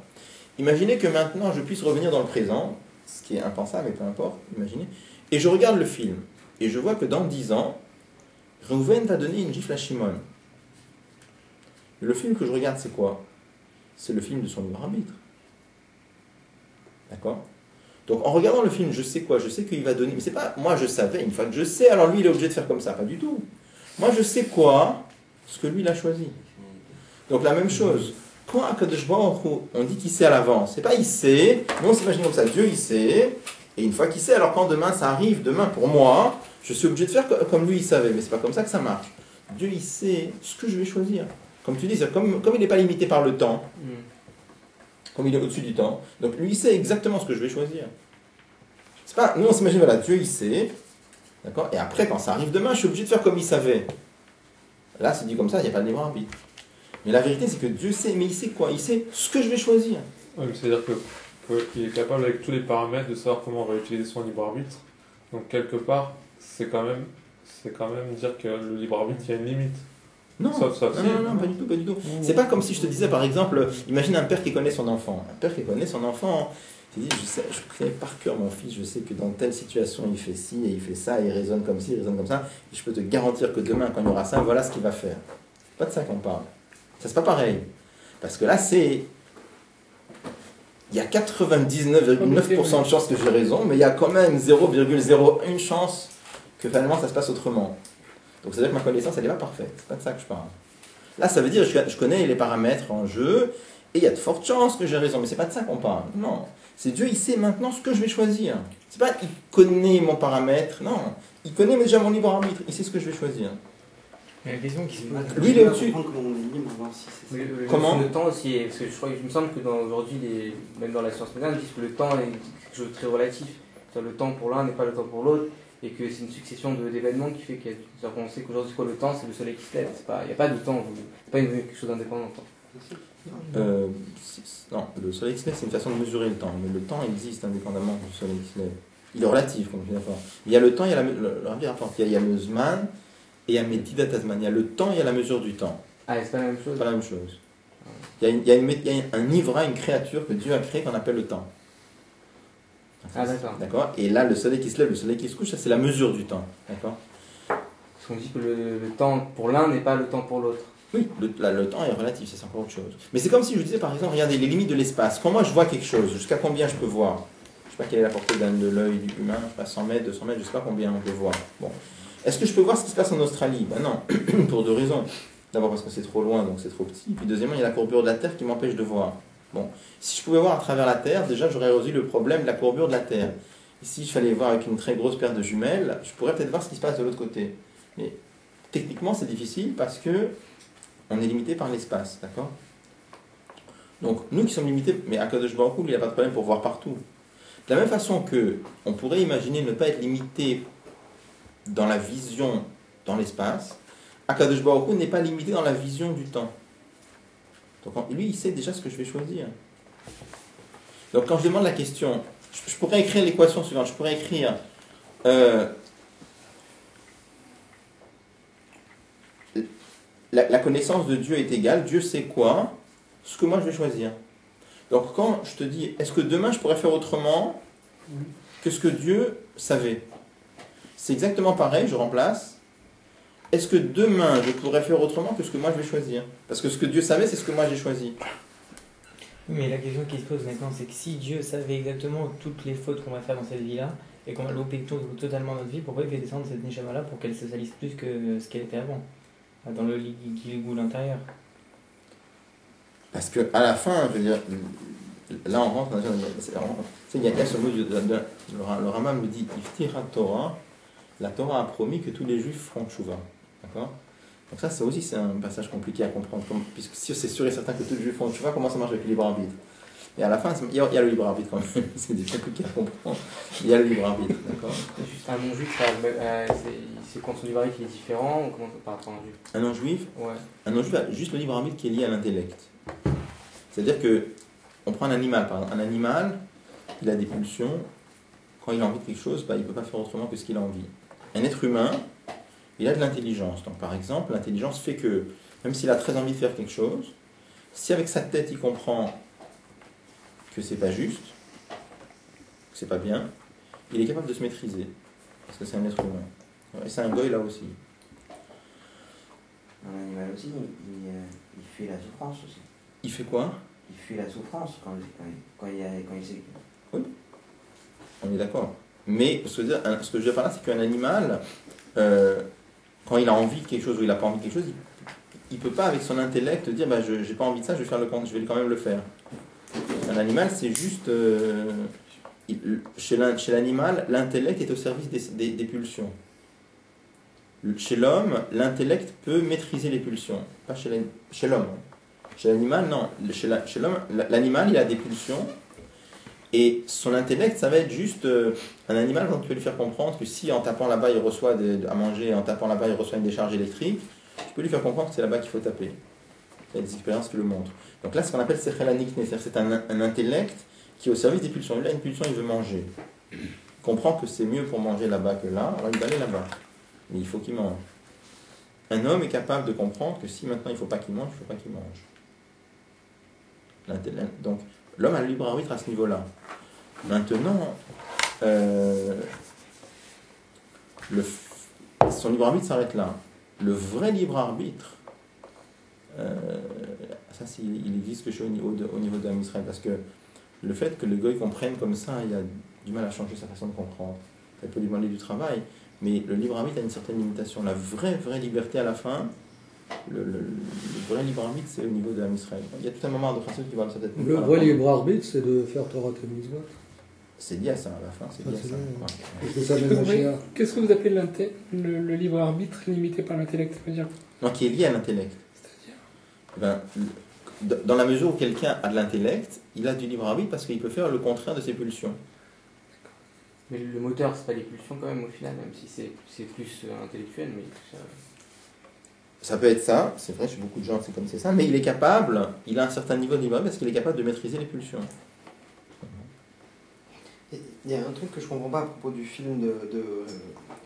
Imaginez que maintenant je puisse revenir dans le présent, ce qui est impensable, mais peu importe, imaginez, et je regarde le film, et je vois que dans 10 ans, Reuven va donner une gifle à Shimon. Le film que je regarde, c'est quoi? C'est le film de son libre arbitre. D'accord? Donc en regardant le film, je sais quoi? Je sais qu'il va donner, mais c'est pas, moi je savais, une fois que je sais, alors lui il est obligé de faire comme ça, pas du tout. Moi je sais quoi? Ce que lui il a choisi. Donc la même chose. Quand Akadosh Baruch Hu, on dit qu'il sait à l'avance, c'est pas il sait, nous on s'imagine comme ça, Dieu il sait, et une fois qu'il sait, alors quand demain ça arrive, demain pour moi, je suis obligé de faire comme lui il savait, mais c'est pas comme ça que ça marche. Dieu il sait ce que je vais choisir. Comme tu dis, comme il n'est pas limité par le temps, comme il est au-dessus du temps, donc lui il sait exactement ce que je vais choisir. C'est pas, nous on s'imagine, voilà, Dieu il sait, d'accord, et après quand ça arrive demain, je suis obligé de faire comme il savait. Là c'est dit comme ça, il n'y a pas de libre arbitre. Mais la vérité, c'est que Dieu sait, mais il sait quoi? Il sait ce que je vais choisir. Oui, c'est-à-dire qu'il est capable, avec tous les paramètres, de savoir comment on va utiliser son libre arbitre. Donc, quelque part, c'est quand même dire que le libre arbitre, il y a une limite. Non, non, pas du tout, pas du tout. C'est pas comme si je te disais, par exemple, imagine un père qui connaît son enfant. Un père qui connaît son enfant, il dit, je connais par cœur mon fils, je sais que dans telle situation, il fait ci, et il fait ça, et il raisonne comme ci, il raisonne comme ça, et je peux te garantir que demain, quand il y aura ça, voilà ce qu'il va faire. C'est pas de ça qu'on parle. Ça, c'est pas pareil. Parce que là, il y a 99,9% de chances que j'ai raison, mais il y a quand même 0,01 chance que finalement ça se passe autrement. Donc c'est-à-dire que ma connaissance, elle n'est pas parfaite. C'est pas de ça que je parle. Là, ça veut dire que je connais les paramètres en jeu, et il y a de fortes chances que j'ai raison, mais c'est pas de ça qu'on parle. Non. C'est Dieu, il sait maintenant ce que je vais choisir. C'est pas il connaît mon paramètre, non. Il connaît déjà mon libre arbitre, il sait ce que je vais choisir. Il y a une question qui se pose. Lui, il est au-dessus. Comment le temps aussi, parce que il me semble que aujourd'hui, même dans la science moderne, ils disent que le temps est quelque chose de très relatif. Le temps pour l'un n'est pas le temps pour l'autre, et que c'est une succession d'événements qui fait qu'on sait qu'aujourd'hui, le temps, c'est le soleil qui se lève. Il n'y a pas de temps, c'est pas quelque chose d'indépendant. Non, le soleil qui se lève, c'est une façon de mesurer le temps, mais le temps existe indépendamment du soleil qui se lève. Il est relatif, comme je dis, d'accord. Il y a le temps, il y a le Rabbi rapporte, il y a le Zman et il y a Medidat Zman. Il y a le temps et il y a la mesure du temps. Ah, c'est pas la même chose. C'est pas la même chose. Il y a un Ivra, une créature que Dieu a créée qu'on appelle le temps. Ah, d'accord. D'accord. Et là, le soleil qui se lève, le soleil qui se couche, ça c'est la mesure du temps. D'accord. Parce qu'on dit que le temps pour l'un n'est pas le temps pour l'autre. Oui, le temps est relatif, ça c'est encore autre chose. Mais c'est comme si je disais par exemple, regardez les limites de l'espace. Quand moi je vois quelque chose, jusqu'à combien je peux voir? Je sais pas quelle est la portée de l'œil humain, je sais pas, 100 mètres, 200 mètres, je sais pas combien on peut voir. Bon. Est-ce que je peux voir ce qui se passe en Australie? Ben non, pour deux raisons. D'abord parce que c'est trop loin, donc c'est trop petit. Puis deuxièmement, il y a la courbure de la Terre qui m'empêche de voir. Bon. Si je pouvais voir à travers la Terre, déjà j'aurais résolu le problème de la courbure de la Terre. Et si je fallait voir avec une très grosse paire de jumelles, je pourrais peut-être voir ce qui se passe de l'autre côté. Mais techniquement, c'est difficile parce que on est limité par l'espace, d'accord? Donc, nous qui sommes limités, mais à Kadosh Baruch Hu, il n'y a pas de problème pour voir partout. De la même façon que on pourrait imaginer ne pas être limité dans la vision dans l'espace, Akadosh Baruch Hu n'est pas limité dans la vision du temps. Donc, lui, il sait déjà ce que je vais choisir. Donc, quand je demande la question, je pourrais écrire l'équation suivante. Je pourrais écrire la connaissance de Dieu est égale, Dieu sait quoi, ce que moi je vais choisir. Donc quand je te dis, est-ce que demain je pourrais faire autrement que ce que Dieu savait? C'est exactement pareil, je remplace. Est-ce que demain je pourrais faire autrement que ce que moi je vais choisir? Parce que ce que Dieu savait, c'est ce que moi j'ai choisi. Mais la question qui se pose maintenant, c'est que si Dieu savait exactement toutes les fautes qu'on va faire dans cette vie-là, et qu'on va louper totalement notre vie, pourquoi il fait descendre cette Neshama-là pour qu'elle se salisse plus que ce qu'elle était avant? Dans le lit qui lui goûte l'intérieur. Parce que à la fin, je veux dire, là on rentre dans il y a ce mot, le Rambam me dit, Iftira Torah, la Torah a promis que tous les juifs feront tchouva. D'accord? Donc ça aussi c'est un passage compliqué à comprendre, puisque si c'est sûr et certain que tous les juifs feront tchouva, comment ça marche avec le libre arbitre? Et à la fin, il y a le libre arbitre quand même, c'est compliqué à comprendre. Il y a le libre arbitre, d'accord? Juste un non-juif, c'est quand son libre arbitre est différent ou comment par rapport à un juif? Un non-juif? Ouais. Un non-juif a juste le libre arbitre qui est lié à l'intellect. C'est-à-dire que, on prend un animal, par exemple. Un animal, il a des pulsions. Quand il a envie de quelque chose, il ne peut pas faire autrement que ce qu'il a envie. Un être humain, il a de l'intelligence. Donc par exemple, l'intelligence fait que, même s'il a très envie de faire quelque chose, si avec sa tête il comprend que c'est pas juste, que c'est pas bien, il est capable de se maîtriser. Parce que c'est un être humain. Et c'est un goy là aussi. Un animal aussi, il fuit la souffrance aussi. Il fait quoi? Il fuit la souffrance quand il sait. Oui, on est d'accord. Mais ce que je veux dire par là, c'est qu'un animal, quand il a envie de quelque chose ou il n'a pas envie de quelque chose, il ne peut pas avec son intellect dire je n'ai pas envie de ça, je vais quand même le faire. Un animal, c'est juste... chez l'animal, l'intellect est au service des pulsions. Chez l'homme, l'intellect peut maîtriser les pulsions. Pas chez l'homme. Chez l'animal, non. Chez l'homme, l'animal, il a des pulsions. Et son intellect, ça va être juste un animal dont tu peux lui faire comprendre que si en tapant là-bas, il reçoit à manger, en tapant là-bas, il reçoit une décharge électrique, tu peux lui faire comprendre que c'est là-bas qu'il faut taper. Il y a des expériences qui le montrent. Donc là, ce qu'on appelle Sechel HaNikneh, c'est un intellect qui est au service des pulsions. Là, une pulsion, il veut manger. Il comprend que c'est mieux pour manger là-bas que là, alors il va aller là-bas. Mais il faut qu'il mange. Un homme est capable de comprendre que si maintenant il ne faut pas qu'il mange, il ne faut pas qu'il mange. Donc, l'homme a le libre arbitre à ce niveau-là. Maintenant, son libre arbitre s'arrête là. Le vrai libre arbitre, ça il existe que chez au niveau de Israël, parce que le fait que le goy comprenne comme ça, il a du mal à changer sa façon de comprendre. Ça peut lui demander du travail, mais le libre arbitre a une certaine limitation. La vraie liberté à la fin, le vrai libre arbitre, c'est au niveau de Israël. Il y a tout un moment de façon qui va dans sa tête. Le vrai libre arbitre, c'est de faire Torah tes mitzvot. C'est lié à ça, à la fin, c'est lié à ça. Parce que ça mène à Mashiach. Qu'est-ce que vous appelez le libre arbitre limité par l'intellect, ça veut dire? Non, qui est lié à l'intellect. C'est-à-dire? Dans la mesure où quelqu'un a de l'intellect, il a du libre arbitre parce qu'il peut faire le contraire de ses pulsions. Mais le moteur, c'est pas les pulsions quand même au final, même si c'est plus intellectuel, mais Ça peut être ça, c'est vrai, chez beaucoup de gens c'est comme c'est ça, mais il est capable, il a un certain niveau de libre arbitre parce qu'il est capable de maîtriser les pulsions. Il y a un truc que je comprends pas à propos du film de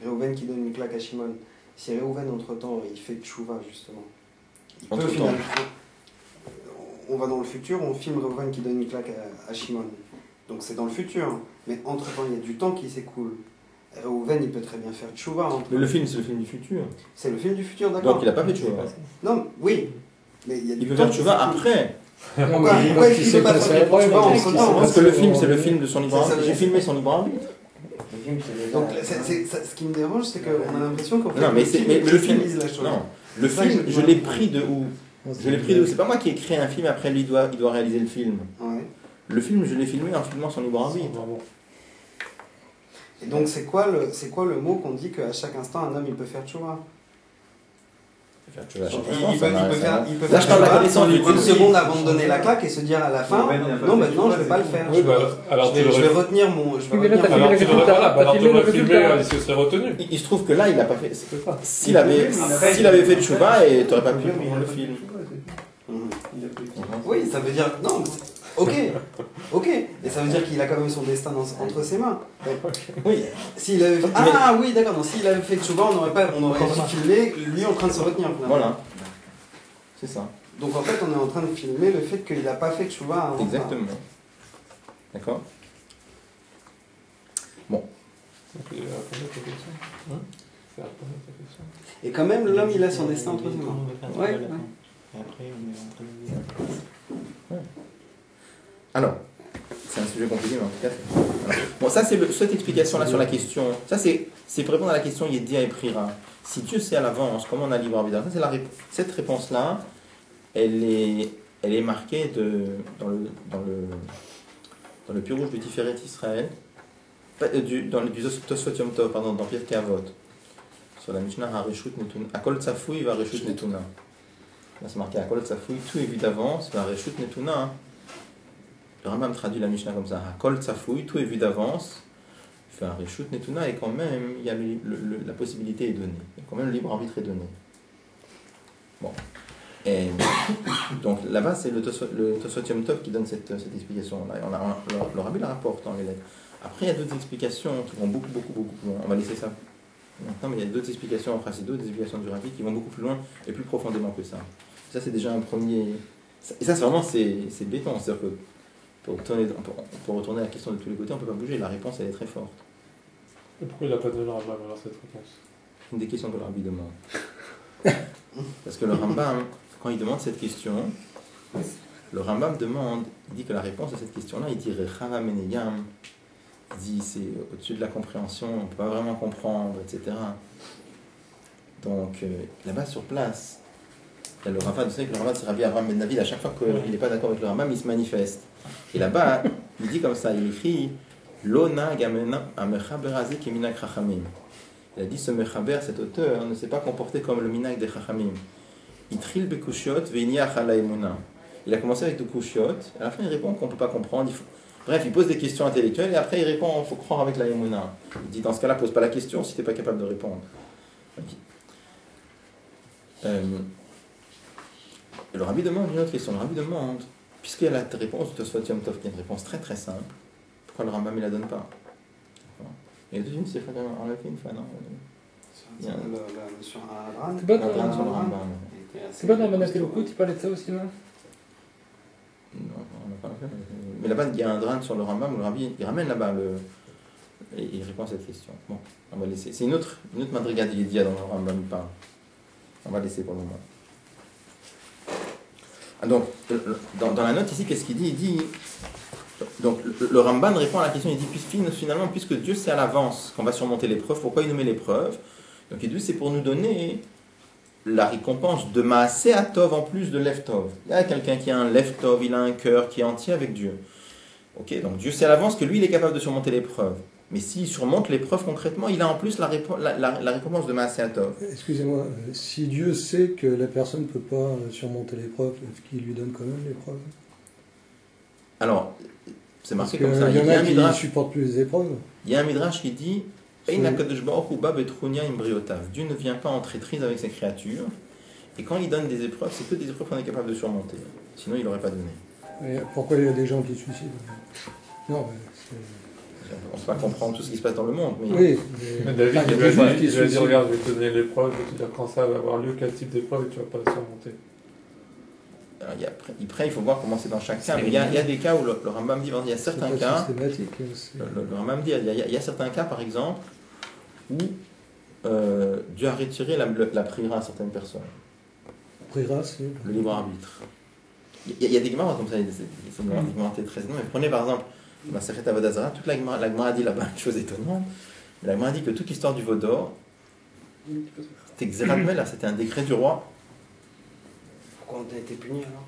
Réhouven qui donne une claque à Shimon. Si Réhouven, entre-temps, il fait tchouva, justement, il peut Entre-temps. finalement... On va dans le futur, on filme Réhouven qui donne une claque à Shimon. Donc c'est dans le futur. Mais entre-temps, il y a du temps qui s'écoule. Réhouven, il peut très bien faire tchouva. Mais le film, c'est le film du futur. C'est le film du futur, d'accord. Donc il n'a pas fait tchouva. Non, oui. Mais il y a du Il peut temps faire qui tchouva s'écoule. après. Pourquoi mais pourquoi parce il qu'il peut sait pas pas faire ça. tchouva Ouais, entre-temps Parce que le film, c'est le film de son libre Ça arbitre. veut J'ai dire- filmé son libre arbitre. Le film, c'est déjà. Donc ce qui me dérange, c'est qu'on a l'impression qu'en fait, Non, mais le film. cristallise la chose. Non, le C'est ça que film, j'ai je du l'ai mal à pris de où? Je l'ai pris de où? C'est pas moi qui ai créé un film, après lui, il doit réaliser le film. Ouais. Le film, je l'ai filmé en filmant son libre arbitre. Vraiment. Et donc c'est quoi le mot qu'on dit qu'à chaque instant un homme il peut faire tchouva? Faire tchouva à chaque Il instant, peut ça n'a- faire Là, je parle de la connaissance du une Dieu. seconde avant de donner la claque et se dire à la fin non maintenant je vais pas le faire. Oui, bah, alors tu Je vais l'aurais. retenir mon. Je vais Oui, mais là, retenir t'as mon- Alors tu l'aurais pas là, T'as alors tu filmé le l'aurais filmé, résultat. il se serait retenu. Il se trouve que là, il n'a pas fait. C'est ça. S'il avait fait tchouva, et t'aurais pas pu prendre le film. Mhm. Oui, ça veut dire non. Ok, et ça veut dire qu'il a quand même son destin entre ses mains. Oui. S'il avait fait... oui, d'accord. Donc s'il avait fait tchouva, on aurait filmé lui en train de se retenir. Finalement. Voilà. C'est ça. Donc en fait, on est en train de filmer le fait qu'il n'a pas fait tchouva avant. Exactement. D'accord. Donc, il a répondu à ta question. C'est répondre à ta question. Et quand même, l'homme, il a son destin entre ses mains. Ouais. Et après, on est en train de dire. Alors, c'est un sujet compliqué, mais en tout cas. Alors, bon, ça, c'est cette explication-là sur la question. Ça, c'est pour répondre à la question Yedia et Prira. Si Dieu sait à l'avance comment on a libre arbitre, ça, cette réponse-là, elle est marquée dans le Pirouge du Tiferet Israël, du Tosfot Yom Tov, pardon, dans Pirkei Avot, sur la Mishnah Hareshut Netuna. Akol Tsafoui va Hareshut Netuna. Là, c'est marqué Akol Tsafoui, tout est vu d'avance, va Hareshut Netuna. Le Rambam traduit la Mishnah comme ça. Kol Tsafoui, tout est vu d'avance. Il fait un Reshut Netuna et quand même, il y a la possibilité est donnée. Quand même, le libre arbitre est donné. Bon. Et donc là-bas, c'est le Tosfot Yom Tov qui donne cette explication-là. Le Rabbi la rapporte dans les lettres. Après, il y a d'autres explications qui vont beaucoup plus loin. On va laisser ça maintenant, mais il y a d'autres explications, enfin, c'est d'autres explications du Rabbi qui vont beaucoup plus loin et plus profondément que ça. Ça, c'est déjà un premier. Et ça, c'est vraiment c'est béton. C'est-à-dire que pour retourner à la question de tous les côtés, on ne peut pas bouger. La réponse, elle est très forte. Et pourquoi il n'a pas donné le Rambam alors cette réponse? C'est une des questions que le Rabbi demande. Parce que le Rambam, quand il demande cette question, le Rambam il dit que la réponse à cette question-là, il dit Rechava Meneyam. Il dit c'est au-dessus de la compréhension, on ne peut pas vraiment comprendre, etc. Donc là-bas sur place, il y a le Rambam, vous savez que le Rambam c'est Rabbi Avraham Ben David, à chaque fois qu'il n'est pas d'accord avec le Rambam, il se manifeste. Et là-bas, il dit comme ça, il écrit Lona Gamena Amechaber Azé Keminak Chachamim. Il a dit ce Mechaber, cet auteur, ne s'est pas comporté comme le Minak des Chachamim. Itril Bekushiot Veiniach ala Emuna. Il a commencé avec des Kushiot, et à la fin il répond qu'on ne peut pas comprendre. Bref, il pose des questions intellectuelles et après il répond il faut croire avec la Emuna. Il dit dans ce cas-là, pose pas la question si tu n'es pas capable de répondre. Le Rabbi demande une autre question. Le Rabbi demande, puisqu'il y a la réponse de Tosfot Yom Tov, qui est une réponse très très simple, pourquoi le Rambam ne la donne pas? Et la deuxième, c'est on l'a fait une fois, non? Sur un Adran. C'est pas Un drame sur le dans Rambam. c'est pas dans Manatelokut, il parlait de ça aussi, non? Non, on n'a pas fait. Mais là-bas, il y a un drame sur le Rambam où le Rabbi il ramène là-bas et il répond à cette question. Bon, on va laisser. C'est une autre madriga d'Yedia dans le Rambam il parle. On va laisser pour le moment. Ah, donc, dans la note ici, qu'est-ce qu'il dit? Il dit. Donc, le Ramban répond à la question, il dit finalement, puisque Dieu sait à l'avance qu'on va surmonter l'épreuve, pourquoi il nous met l'épreuve? Donc, il dit c'est pour nous donner la récompense de Maaseh Tov en plus de Lev Tov. Il y a quelqu'un qui a un Lev Tov, il a un cœur qui est entier avec Dieu. Ok, donc Dieu sait à l'avance que lui, il est capable de surmonter l'épreuve. Mais s'il surmonte l'épreuve concrètement, il a en plus la récompense de Maaseh Tov. Excusez-moi, si Dieu sait que la personne ne peut pas surmonter l'épreuve, est-ce qu'il lui donne quand même l'épreuve? Alors, c'est Parce marqué qu'il comme ça. y en a qui ne midrash, supportent plus les épreuves. il y a un midrash qui dit Dieu ne vient pas en traîtrise avec ses créatures. Et quand il donne des épreuves, c'est que des épreuves qu'on est capable de surmonter. Sinon, il n'aurait pas donné. Et pourquoi il y a des gens qui se suicident? Non, On ne peut pas comprendre tout ce qui se passe dans le monde, mais Oui, Mais David, enfin, il il y a lui a des juifs dit, qui il lui a dit, suicident. regarde, je vais te donner l'épreuve, je vais te dire quand ça va avoir lieu, quel type d'épreuve, et tu vas pas la surmonter. alors, après, il faut voir comment c'est dans chaque cas. Mais il y a des cas où le Rambam dit, il y a C'est certains pas cas, systématique. C'est- le Rambam dit, il y a certains cas, par exemple, où Dieu a retiré la prière à certaines personnes, Prira, c'est. le libre arbitre. Il y a des gemara comme ça, c'est une argumenté très énorme. Mais prenez par exemple, dans la Sechet Avodah Zarah, toute la gemara dit là-bas une chose étonnante. La gemara dit que toute l'histoire du veau d'or, c'était Xerat Melech, c'était un décret du roi. Pourquoi on a été puni alors?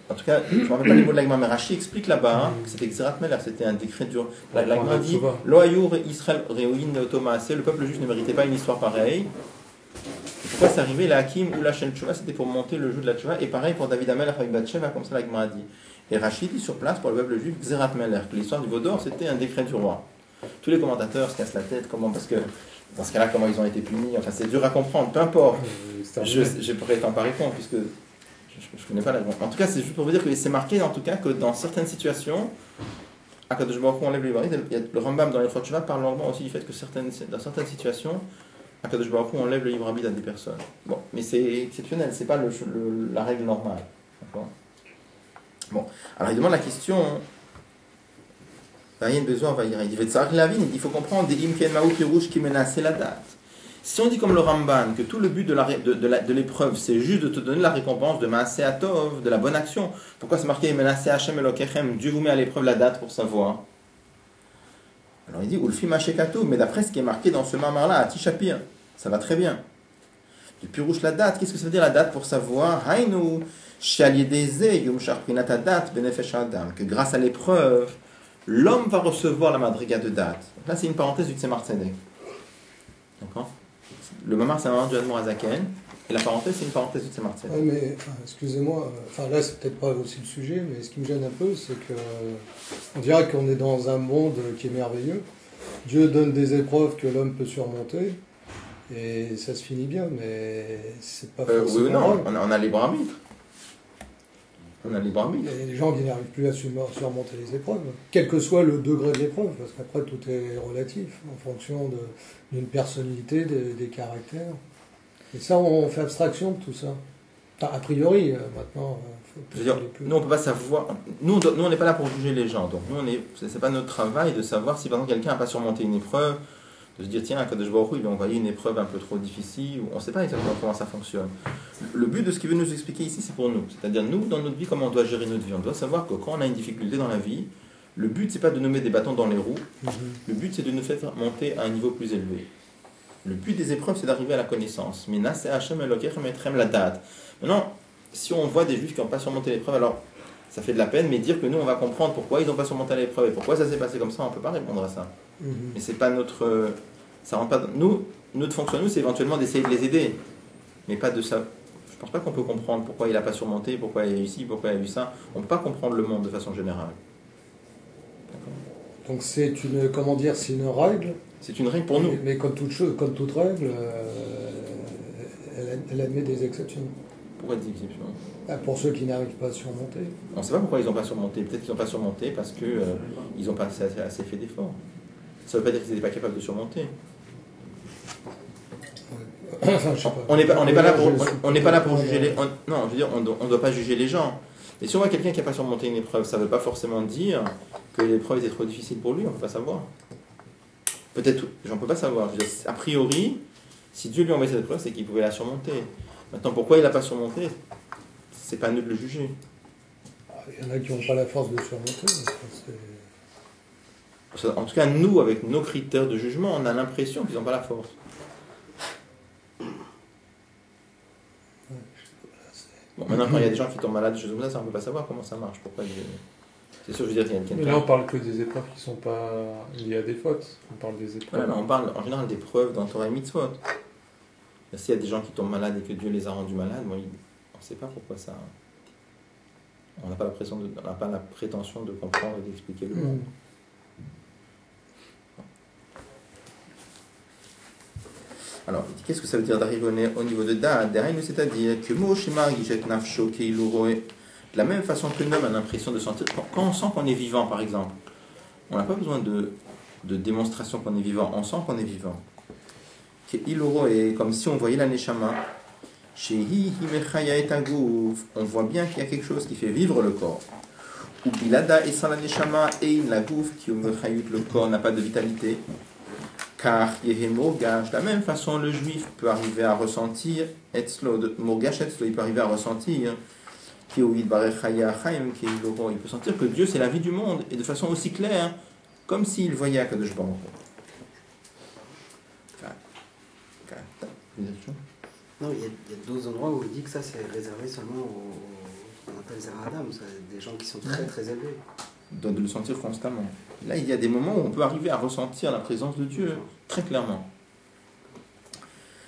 En tout cas, je ne me rappelle pas les mots de la Gemara, mais Rashi explique là-bas que c'était Xerat Melech, c'était un décret du roi. La Gemara dit Lo Ayur Israël Reoin Neotoma, le peuple juif ne méritait pas une histoire pareille. Et pourquoi c'est arrivé? La Hakim ou la Shen Tshuva, c'était pour monter le joug de la Tshuva. Et pareil pour David Amel avec Bathsheba, comme ça la Gemara dit. Et Rashi dit sur place pour le peuple juif Xerat Melech, que l'histoire du veau d'or c'était un décret du roi. Tous les commentateurs se cassent la tête, comment? Parce que dans ce cas-là, comment ils ont été punis? Enfin, c'est dur à comprendre, peu importe. Je pourrais t'en pas répondre, puisque je ne connais pas la réponse. En tout cas, c'est juste pour vous dire que c'est marqué, en tout cas, que dans certaines situations, à Kadosh Baruch Hu enlève les Ibrahim, le Rambam dans les Fois Tshuva parle longuement aussi du fait que dans certaines situations, à Kadosh Baruch Hu enlève le livre habit à des personnes. Bon, mais c'est exceptionnel, c'est pas la règle normale. D'accord? Bon, alors il demande la question. Il faut comprendre la date. Si on dit comme le Ramban que tout le but de l'épreuve c'est juste de te donner la récompense de Maaseh Atov, de la bonne action, pourquoi c'est marqué Menaseh Hashem Elokechem, Dieu vous met à l'épreuve la date pour savoir? Alors il dit Ulfi Mashekatou, mais d'après ce qui est marqué dans ce mamar-là, à Tishapir, ça va très bien. Du Pirouche la date, qu'est-ce que ça veut dire la date pour savoir? Hainu Shaliedeze Yom Sharprinat Adat Benefesh Adam, que grâce à l'épreuve, l'homme va recevoir la madriga de date. Donc là, c'est une parenthèse du Tzemar Tzedek. D'accord? Le mamar, c'est un mamar du Admor Azaken, et la parenthèse, c'est une parenthèse du Tzemar Tzedek. Ouais, mais excusez-moi, là c'est peut-être pas aussi le sujet, mais ce qui me gêne un peu, c'est que on dirait qu'on est dans un monde qui est merveilleux. Dieu donne des épreuves que l'homme peut surmonter, et ça se finit bien, mais c'est pas forcément. Oui ou non, vrai. on a libre arbitre. On a libre arbitre. Il y a des gens qui n'arrivent plus à surmonter les épreuves, quel que soit le degré de l'épreuve, parce qu'après tout est relatif, en fonction d'une personnalité, des caractères. Et ça, on fait abstraction de tout ça. Enfin, a priori, maintenant, Je veux dire, nous on peut pas savoir. Nous on n'est pas là pour juger les gens. Donc nous c'est pas notre travail de savoir si par exemple quelqu'un n'a pas surmonté une épreuve, de se dire tiens, Kadosh Baruch Hu, il lui a envoyé une épreuve un peu trop difficile. On ne sait pas exactement comment ça fonctionne. Le but de ce qu'il veut nous expliquer ici, c'est pour nous. C'est-à-dire nous dans notre vie, comment on doit gérer notre vie. On doit savoir que quand on a une difficulté dans la vie, le but c'est pas de nous mettre des bâtons dans les roues. Le but c'est de nous faire monter à un niveau plus élevé. Le but des épreuves, c'est d'arriver à la connaissance. Menaseh Hashem Elokechem Etrem la date. Maintenant, si on voit des juifs qui n'ont pas surmonté l'épreuve, alors ça fait de la peine, mais dire que nous on va comprendre pourquoi ils n'ont pas surmonté l'épreuve et pourquoi ça s'est passé comme ça, on ne peut pas répondre à ça. Mais c'est pas notre. Ça rentre pas. Notre fonction, nous, c'est éventuellement d'essayer de les aider, mais pas de ça. Je pense pas qu'on peut comprendre pourquoi il n'a pas surmonté, pourquoi il a eu ci, pourquoi il a eu ça. On ne peut pas comprendre le monde de façon générale. Donc c'est une, comment dire, c'est une règle. C'est une règle pour nous. Mais comme toute chose, comme toute règle, elle admet des exceptions. Pourquoi des exceptions? Pour ceux qui n'arrivent pas à surmonter. On ne sait pas pourquoi ils n'ont pas surmonté. Peut-être qu'ils n'ont pas surmonté parce que ils n'ont pas assez fait d'efforts. Ça ne veut pas dire qu'ils n'étaient pas capables de surmonter. Enfin, je sais pas. On n'est pas là pour juger les. Non, je veux dire, on ne doit pas juger les gens. Et si on voit quelqu'un qui n'a pas surmonté une épreuve, ça ne veut pas forcément dire que l'épreuve était trop difficile pour lui. On ne peut pas savoir. Peut-être, j'en peux pas savoir. Je veux dire, a priori, si Dieu lui a envoyé cette épreuve, c'est qu'il pouvait la surmonter. Maintenant, pourquoi il ne l'a pas surmonté, c'est pas à nous de le juger. Il y en a qui n'ont pas la force de surmonter. En tout cas, nous, avec nos critères de jugement, on a l'impression qu'ils n'ont pas la force. Bon, maintenant, quand il y a des gens qui tombent malades, des choses comme ça, on ne peut pas savoir comment ça marche. Pourquoi c'est sûr, je veux dire, il y a quelqu'un. Mais là, on parle que des épreuves qui ne sont pas liées à des fautes. On parle des épreuves. Voilà, on parle en général d'épreuves dans Torah et Mitzvot. S'il y a des gens qui tombent malades et que Dieu les a rendus malades, bon, on ne sait pas pourquoi ça. On n'a pas la prétention de comprendre et d'expliquer le monde. Alors, qu'est-ce que ça veut dire d'arriver au niveau de Da'at, c'est-à-dire que de la même façon que l'homme a l'impression de sentir, quand on sent qu'on est vivant par exemple, on n'a pas besoin de de démonstration qu'on est vivant, on sent qu'on est vivant. Iloro est comme si on voyait la neshama. On voit bien qu'il y a quelque chose qui fait vivre le corps. Ou bilada et sans la neshama et la gouf qui le corps n'a pas de vitalité. Car de la même façon le juif peut arriver à ressentir il peut arriver à ressentir il peut sentir que Dieu c'est la vie du monde et de façon aussi claire comme s'il voyait Akadosh Baruch Hu. Non, il y a 12 endroits où il dit que ça c'est réservé seulement aux qu'on appelle Zera Adam, des gens qui sont très très élevés. De le sentir constamment. Là, il y a des moments où on peut arriver à ressentir la présence de Dieu très clairement.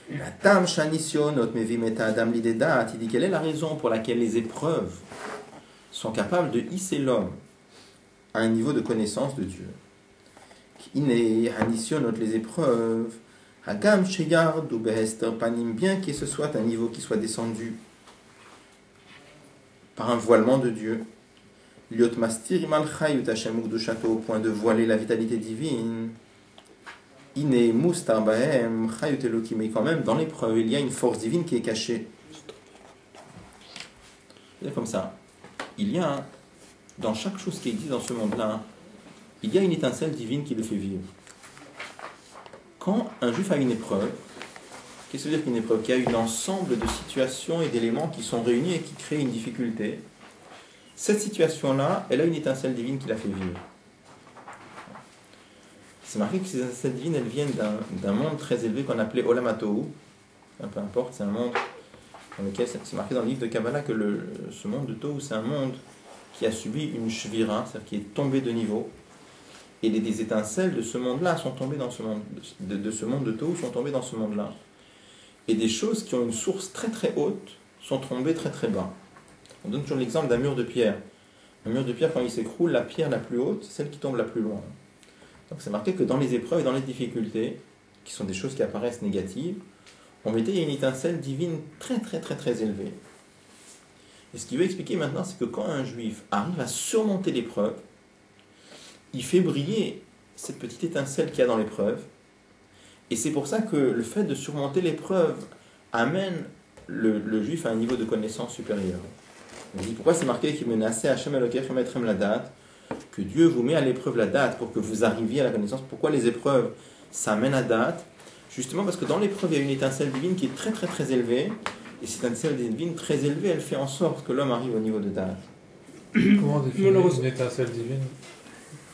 La Tam Shanisyon, notre Mevimeta Adam Lidedat, il dit quelle est la raison pour laquelle les épreuves sont capables de hisser l'homme à un niveau de connaissance de Dieu. Iné, Hanisyon, notre les épreuves, Hagam Sheyard ou Behester Panim, bien que ce soit un niveau qui soit descendu par un voilement de Dieu. Liot Mastir Imal Chayut Hashem Ugdushato, au point de voiler la vitalité divine. Iné Mustar Bahem Chayut Elokim, mais quand même, dans l'épreuve, il y a une force divine qui est cachée. C'est comme ça. Il y a, dans chaque chose qui existe dans ce monde-là, il y a une étincelle divine qui le fait vivre. Quand un juif a une épreuve, qu'est-ce que ça veut dire qu'une épreuve? Qu'il y a un ensemble de situations et d'éléments qui sont réunis et qui créent une difficulté. Cette situation-là, elle a une étincelle divine qui la fait vivre. C'est marqué que ces étincelles divines, elles viennent d'un monde très élevé qu'on appelait Olam HaTohu. Peu importe, c'est un monde dans lequel c'est marqué dans le livre de Kabbalah que ce monde de Tohu, c'est un monde qui a subi une shvira, c'est-à-dire qui est tombé de niveau. Et des étincelles de ce monde-là sont tombées dans ce monde, de ce monde de Tohu sont tombées dans ce monde-là. Et des choses qui ont une source très très haute sont tombées très très bas. On donne toujours l'exemple d'un mur de pierre. Un mur de pierre, quand il s'écroule, la pierre la plus haute, c'est celle qui tombe la plus loin. Donc c'est marqué que dans les épreuves et dans les difficultés, qui sont des choses qui apparaissent négatives, on mettait une étincelle divine très très très très élevée. Et ce qu'il veut expliquer maintenant, c'est que quand un juif arrive à surmonter l'épreuve, il fait briller cette petite étincelle qu'il y a dans l'épreuve. Et c'est pour ça que le fait de surmonter l'épreuve amène le juif à un niveau de connaissance supérieur. On dit pourquoi c'est marqué qu'il menaçait Hashem Elokechem Etrem la date, que Dieu vous met à l'épreuve la date pour que vous arriviez à la connaissance. Pourquoi les épreuves s'amènent à date? Justement parce que dans l'épreuve il y a une étincelle divine qui est très très très élevée, et cette étincelle divine très élevée, elle fait en sorte que l'homme arrive au niveau de date. Comment définir une étincelle divine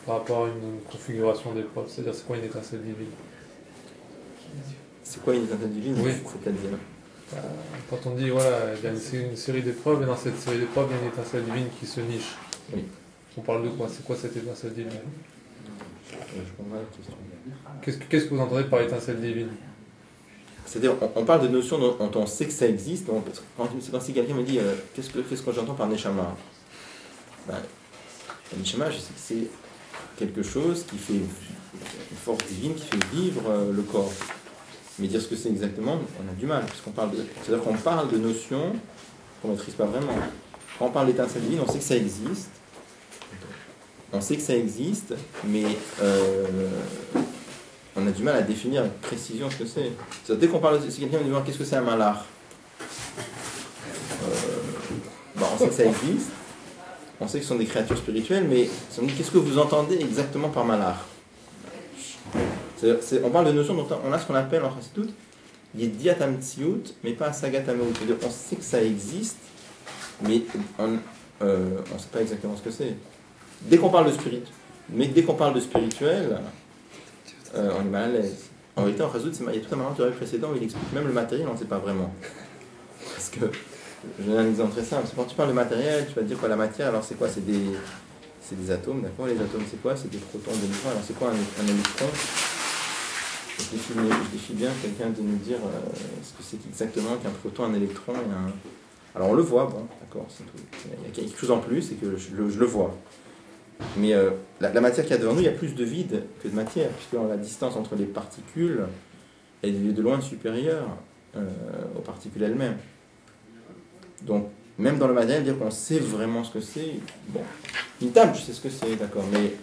par rapport à une configuration d'épreuve? C'est-à-dire c'est quoi une étincelle divine? C'est quoi une étincelle divine? Oui. C'est-à-dire quand on dit voilà, il y a une série d'épreuves, et dans cette série d'épreuves, il y a une étincelle divine qui se niche. Oui. On parle de quoi? C'est quoi cette étincelle divine? Je comprends la question. Qu'est-ce que vous entendez par étincelle divine? C'est-à-dire, on parle de notions dont on sait que ça existe. C'est quand si quelqu'un me dit qu'est-ce que j'entends par Neshama? Neshama, je sais que c'est quelque chose qui fait une force divine qui fait vivre le corps. Mais dire ce que c'est exactement, on a du mal, c'est-à-dire qu'on parle de notions qu'on ne maîtrise pas vraiment. Quand on parle d'étincelle divine, on sait que ça existe. On sait que ça existe, mais on a du mal à définir avec précision ce que c'est. C'est-à-dire, dès qu'on parle, si quelqu'un me demande qu'est-ce que c'est un malach, on sait que ça existe, on sait que ce sont des créatures spirituelles, mais on dit qu'est-ce que vous entendez exactement par malach? On parle de notions dont on a ce qu'on appelle en Chassidut Yediat Hamtziut, mais pas Sagat Hameut. C'est-à-dire on sait que ça existe, mais on ne sait pas exactement ce que c'est. Dès qu'on parle de spirituel, on est mal à l'aise. En réalité, en Chassidut, il y a tout un moment du précédent où il explique même le matériel, on ne sait pas vraiment. Parce que, je donne un exemple très simple, quand tu parles de matériel, tu vas dire quoi la matière, alors c'est quoi? C'est des atomes, d'accord? Les atomes, c'est quoi? C'est des protons, des neutrons. Alors c'est quoi un électron? Je défie bien quelqu'un de nous dire ce que c'est exactement qu'un proton, un électron et un... Alors on le voit, bon, d'accord, c'est tout. Il y a quelque chose en plus, c'est que je le vois. Mais la matière qu'il y a devant nous, il y a plus de vide que de matière, puisque la distance entre les particules est de loin supérieure aux particules elles-mêmes. Donc, même dans le matériel, dire qu'on sait vraiment ce que c'est, bon, une table, je sais ce que c'est, d'accord, mais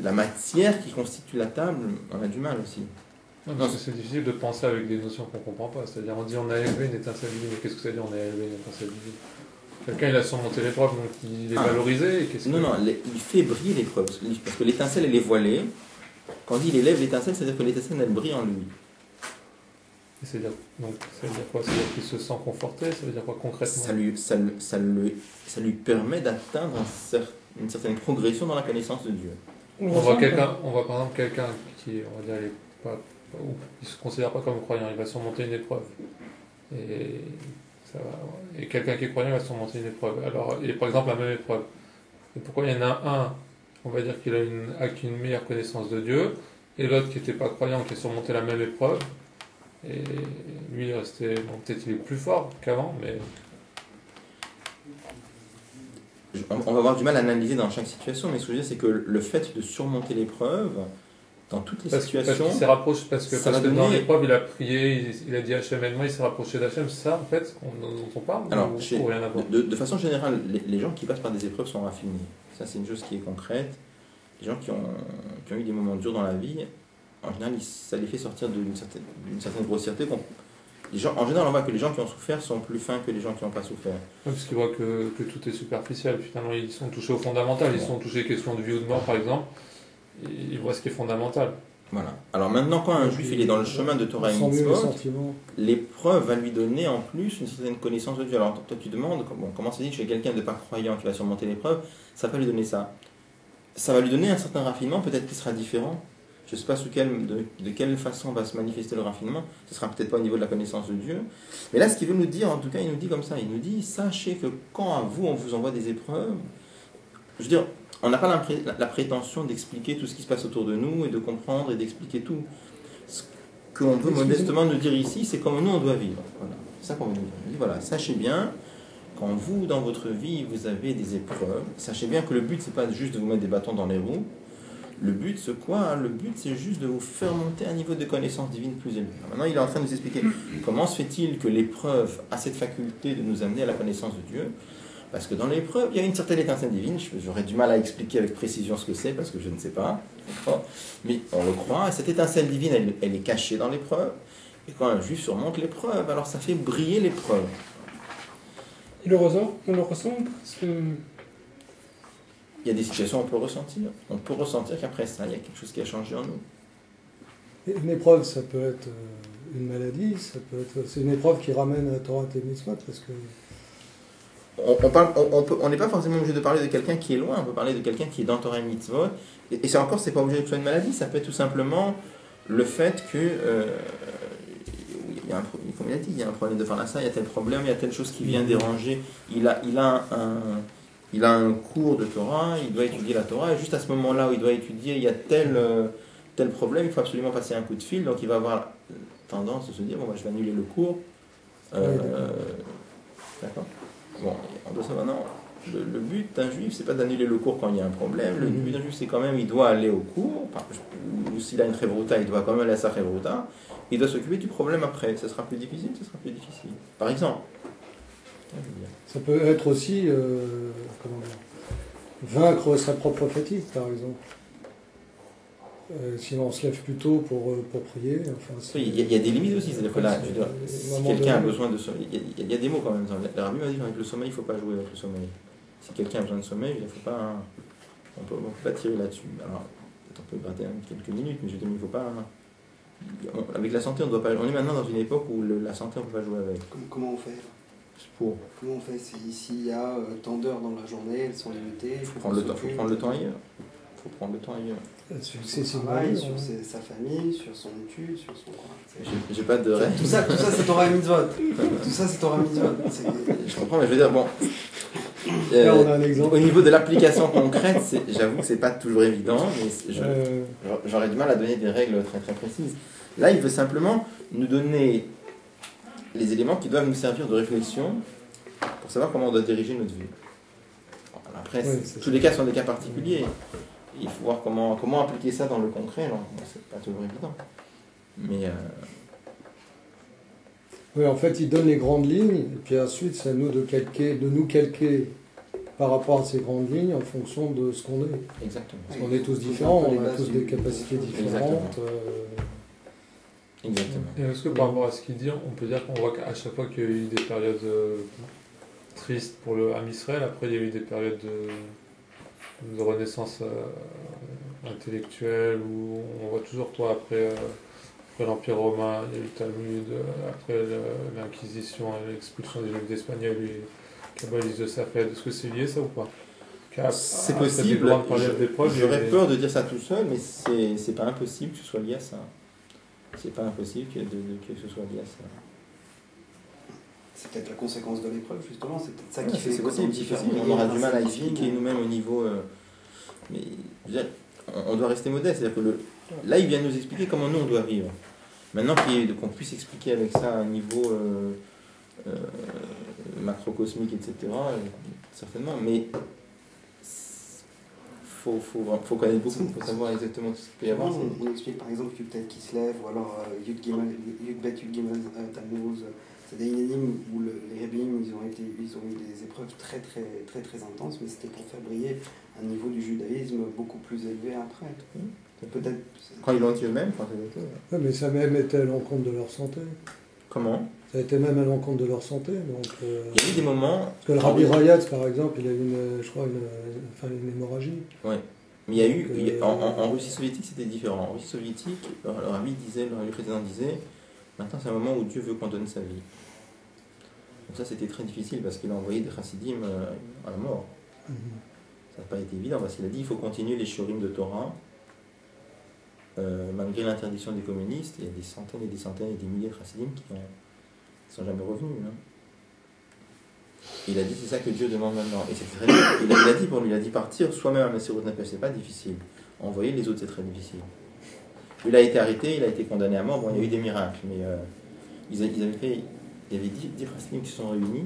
la matière qui constitue la table, on a du mal aussi. Non, parce que c'est difficile de penser avec des notions qu'on ne comprend pas. C'est-à-dire, on dit on a élevé une étincelle divine, mais qu'est-ce que ça veut dire on a élevé une étincelle divine? Quelqu'un, il a surmonté l'épreuve, donc il est valorisé. Et qu'est-ce Non, que... non, il fait briller l'épreuve. Parce que l'étincelle, elle est voilée. Quand on dit il élève l'étincelle, c'est-à-dire que l'étincelle, elle brille en lui. Ça veut dire quoi? Ça veut dire qu'il se sent conforté? Ça veut dire quoi concrètement? Ça lui permet d'atteindre une certaine progression dans la connaissance de Dieu. On voit par exemple quelqu'un qui, on va dire, il se considère pas comme croyant, il va surmonter une épreuve. Et quelqu'un qui est croyant va surmonter une épreuve. Alors, il est par exemple la même épreuve. Et pourquoi il y en a un, on va dire qu'il a acquis une meilleure connaissance de Dieu, et l'autre qui n'était pas croyant, qui a surmonté la même épreuve, et lui il est resté, bon, peut-être il est plus fort qu'avant, mais... On va avoir du mal à analyser dans chaque situation, mais ce que je veux dire, c'est que le fait de surmonter l'épreuve, dans toutes les situations... Parce qu'il s'est rapproché, parce que dans l'épreuve, il a prié, il a dit Hachem aide-moi, il s'est rapproché d'Hachem, c'est ça en fait dont on parle? Alors, ou rien à voir? de façon générale, les gens qui passent par des épreuves sont raffinés. Ça, c'est une chose qui est concrète. Les gens qui ont eu des moments durs dans la vie, en général, ça les fait sortir d'une certaine grossièreté. En général, on voit que les gens qui ont souffert sont plus fins que les gens qui n'ont pas souffert. Oui, parce qu'ils voient que tout est superficiel. Finalement, ils sont touchés au fondamental. Ils sont touchés aux questions de vie ou de mort, par exemple. Et ils voient ce qui est fondamental. Voilà. Alors maintenant, quand un juif il est dans le chemin de Torah et Mitzvot, l'épreuve va lui donner en plus une certaine connaissance de Dieu. Alors toi, tu demandes, comment c'est dit que chez quelqu'un de pas croyant qui va surmonter l'épreuve, ça va lui donner ça. Ça va lui donner un certain raffinement, peut-être qu'il sera différent. Je ne sais pas de quelle façon va se manifester le raffinement. Ce ne sera peut-être pas au niveau de la connaissance de Dieu. Mais là, ce qu'il veut nous dire, en tout cas, il nous dit comme ça. Il nous dit, sachez que quand à vous, on vous envoie des épreuves, je veux dire, on n'a pas la prétention d'expliquer tout ce qui se passe autour de nous et de comprendre et d'expliquer tout. Ce qu'on veut modestement nous dire ici, c'est comment nous, on doit vivre. Voilà. C'est ça qu'on veut nous dire. Il dit, voilà, sachez bien, quand vous, dans votre vie, vous avez des épreuves, sachez bien que le but, c'est pas juste de vous mettre des bâtons dans les roues. Le but, c'est quoi? Le but, c'est juste de vous faire monter un niveau de connaissance divine plus élevé. Maintenant, il est en train de nous expliquer comment se fait-il que l'épreuve a cette faculté de nous amener à la connaissance de Dieu. Parce que dans l'épreuve, il y a une certaine étincelle divine. J'aurais du mal à expliquer avec précision ce que c'est, parce que je ne sais pas. Mais on le croit. Cette étincelle divine, elle est cachée dans l'épreuve. Et quand un juif surmonte l'épreuve, alors ça fait briller l'épreuve. On le ressent parce que... Il y a des situations où on peut ressentir. On peut ressentir qu'après ça, il y a quelque chose qui a changé en nous. Et une épreuve, ça peut être une maladie, c'est une épreuve qui ramène à Torah et Mitzvot, parce que... On n'est pas forcément obligé de parler de quelqu'un qui est loin, on peut parler de quelqu'un qui est dans Torah et Mitzvot. Et c'est pas obligé que ce soit une maladie, ça peut être tout simplement le fait que... comme il a dit, il y a un problème de parnassa, il y a tel problème, il y a telle chose qui vient déranger. Il a un cours de Torah, il doit étudier la Torah, et juste à ce moment-là où il doit étudier, il y a tel problème, il faut absolument passer un coup de fil, donc il va avoir tendance de se dire, bon, je vais annuler le cours. D'accord. Bon, on doit savoir, maintenant, le but d'un juif, c'est pas d'annuler le cours quand il y a un problème, le but d'un juif, c'est quand même, il doit aller au cours, ou s'il a une chevruta, il doit quand même aller à sa chevruta, il doit s'occuper du problème après. Ce sera plus difficile, Par exemple. Ça peut être aussi vaincre sa propre fatigue, par exemple. Si on se lève plus tôt pour prier. Enfin, oui, il y a des limites aussi. C'est-à-dire que là, je veux dire, si quelqu'un a besoin de sommeil, il y a des mots quand même. Le rabbi m'a dit avec le sommeil, il ne faut pas jouer avec le sommeil. Si quelqu'un a besoin de sommeil, il faut pas, on peut pas tirer là-dessus. Alors, on peut gratter quelques minutes, mais je veux dire, il ne faut pas. Avec la santé, on doit pas. On est maintenant dans une époque où la santé, on ne peut pas jouer avec. Comment on fait? Comment on fait s'il y a tant d'heures dans la journée, elles sont limitées? Il faut prendre le temps ailleurs. C'est son travail, sur sa famille, sur son étude, sur son... J'ai pas de rêve. Tout ça c'est Torah Mitzvot. Tout ça c'est Torah Mitzvot. Je comprends, mais je veux dire, bon... Là, on a un exemple. Au niveau de l'application concrète, j'avoue que c'est pas toujours évident, mais j'aurais du mal à donner des règles très très précises. Là, il veut simplement nous donner les éléments qui doivent nous servir de réflexion pour savoir comment on doit diriger notre vie. Après, tous les cas sont des cas particuliers. Il faut voir comment appliquer ça dans le concret. Alors, c'est pas toujours évident. Mais oui, en fait, il donne les grandes lignes, et puis ensuite, c'est à nous de nous calquer par rapport à ces grandes lignes en fonction de ce qu'on est. Exactement. Parce qu'on est tous différents, on a tous des capacités différentes. Exactement. Et est-ce que par rapport à ce qu'il dit, on peut dire qu'on voit qu'à chaque fois qu'il y a eu des périodes tristes pour le Ham Israël, après il y a eu des périodes de renaissance intellectuelle, où on voit toujours quoi après l'Empire romain, il y a eu le Talmud, après l'Inquisition, l'expulsion des Juifs d'Espagne, il y a eu les kabbalistes de Safed. Est-ce que c'est lié ça ou pas? C'est possible. J'aurais peur de dire ça tout seul, mais c'est pas impossible que ce soit lié à ça. C'est pas impossible que ce soit lié à ça. C'est peut-être la conséquence de l'épreuve, justement. C'est peut-être ça qui fait c'est possible. On aura du mal à expliquer nous-mêmes au niveau. Mais je veux dire, on doit rester modeste. C'est-à-dire que là, il vient nous expliquer comment nous on doit vivre. Maintenant qu'on puisse expliquer avec ça à un niveau macrocosmique, etc., certainement. Mais faut connaître beaucoup pour savoir exactement tout ce qu'il peut y avoir. On explique par exemple Yud qui se lève, ou alors Yud Bet, Yud Gimel, Tammuz. C'est des énigmes où les rabbins ils ont eu des épreuves très intenses, mais c'était pour faire briller un niveau du judaïsme beaucoup plus élevé après. Peut-être. Quand ils l'ont dit eux-mêmes, quand ils étaient. Ouais, mais ça même été à l'encontre de leur santé. Comment? Ça a été même à l'encontre de leur santé. Donc, il y a eu des moments. Parce que le Rabbi Rayatz, par exemple, il a eu une hémorragie. Oui. Mais il y a eu. En Russie soviétique, c'était différent. En Russie soviétique, le rabbi président disait maintenant, c'est un moment où Dieu veut qu'on donne sa vie. Donc, ça, c'était très difficile parce qu'il a envoyé des chassidim à la mort. Ça n'a pas été évident parce qu'il a dit il faut continuer les shurim de Torah. Malgré l'interdiction des communistes, il y a des centaines et des centaines et des milliers de chassidim qui ne sont jamais revenus. Hein. Il a dit c'est ça que Dieu demande maintenant. Et c'est très bien. Il a dit pour lui, il a dit partir soi-même à Messirut Nefesh, c'est pas difficile. Envoyer les autres, c'est très difficile. Il a été arrêté, il a été condamné à mort. Bon, il y a eu des miracles, mais il y avait 10 chassidim qui se sont réunis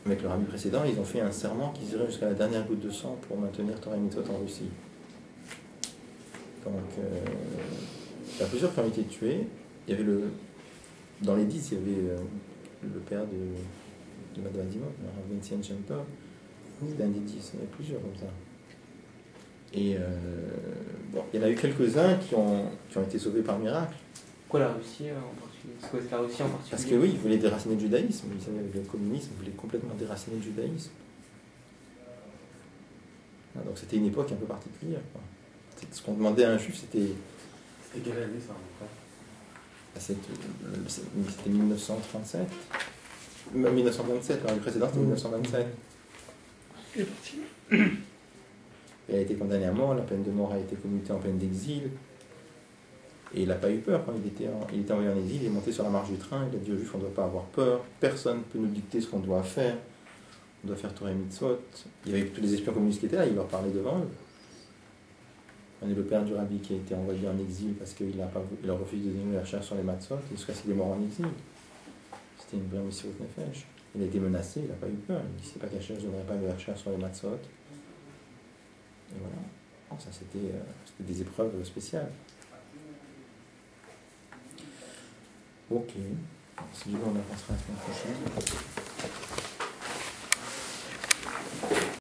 avec le rabbi précédent. Ils ont fait un serment qui irait jusqu'à la dernière goutte de sang pour maintenir Torah et Mitzvot en Russie. Donc, il y a plusieurs qui ont été tués. Il y avait dans les 10, il y avait le père de Madame Dimon, Vincent Chemper. C'était un des 10, il y en avait plusieurs comme ça. Et il y en a eu quelques-uns qui ont été sauvés par miracle. Pourquoi la Russie en particulier? C'est quoi la Russie en particulier? Parce que oui, ils voulaient déraciner le judaïsme. Vous savez, avec le communisme, ils voulaient complètement déraciner le judaïsme. Donc c'était une époque un peu particulière, quoi. Ce qu'on demandait à un juif, c'était. C'était quelle année ça en fait? C'était 1937. 1927, l'année précédente c'était 1927. Il a été condamné à mort, la peine de mort a été commutée en peine d'exil. Et il n'a pas eu peur quand il était envoyé en exil, il est monté sur la marche du train, il a dit aux juifs on ne doit pas avoir peur, personne ne peut nous dicter ce qu'on doit faire. On doit faire Torah et Mitzvot. Il y avait tous les espions communistes qui étaient là, il leur parlait devant eux. On est le père du rabbi qui a été envoyé en exil parce qu'il a refusé de donner la chair sur les matzot jusqu'à ce qu'il est mort en exil. C'était une vraie mission de Nefesh. Il a été menacé, il n'a pas eu peur. Il dit c'est pas caché, je ne donnerai pas de la chair sur les matzot. Et voilà. Donc ça c'était des épreuves spéciales. Ok. Si du coup on avancera la semaine prochaine.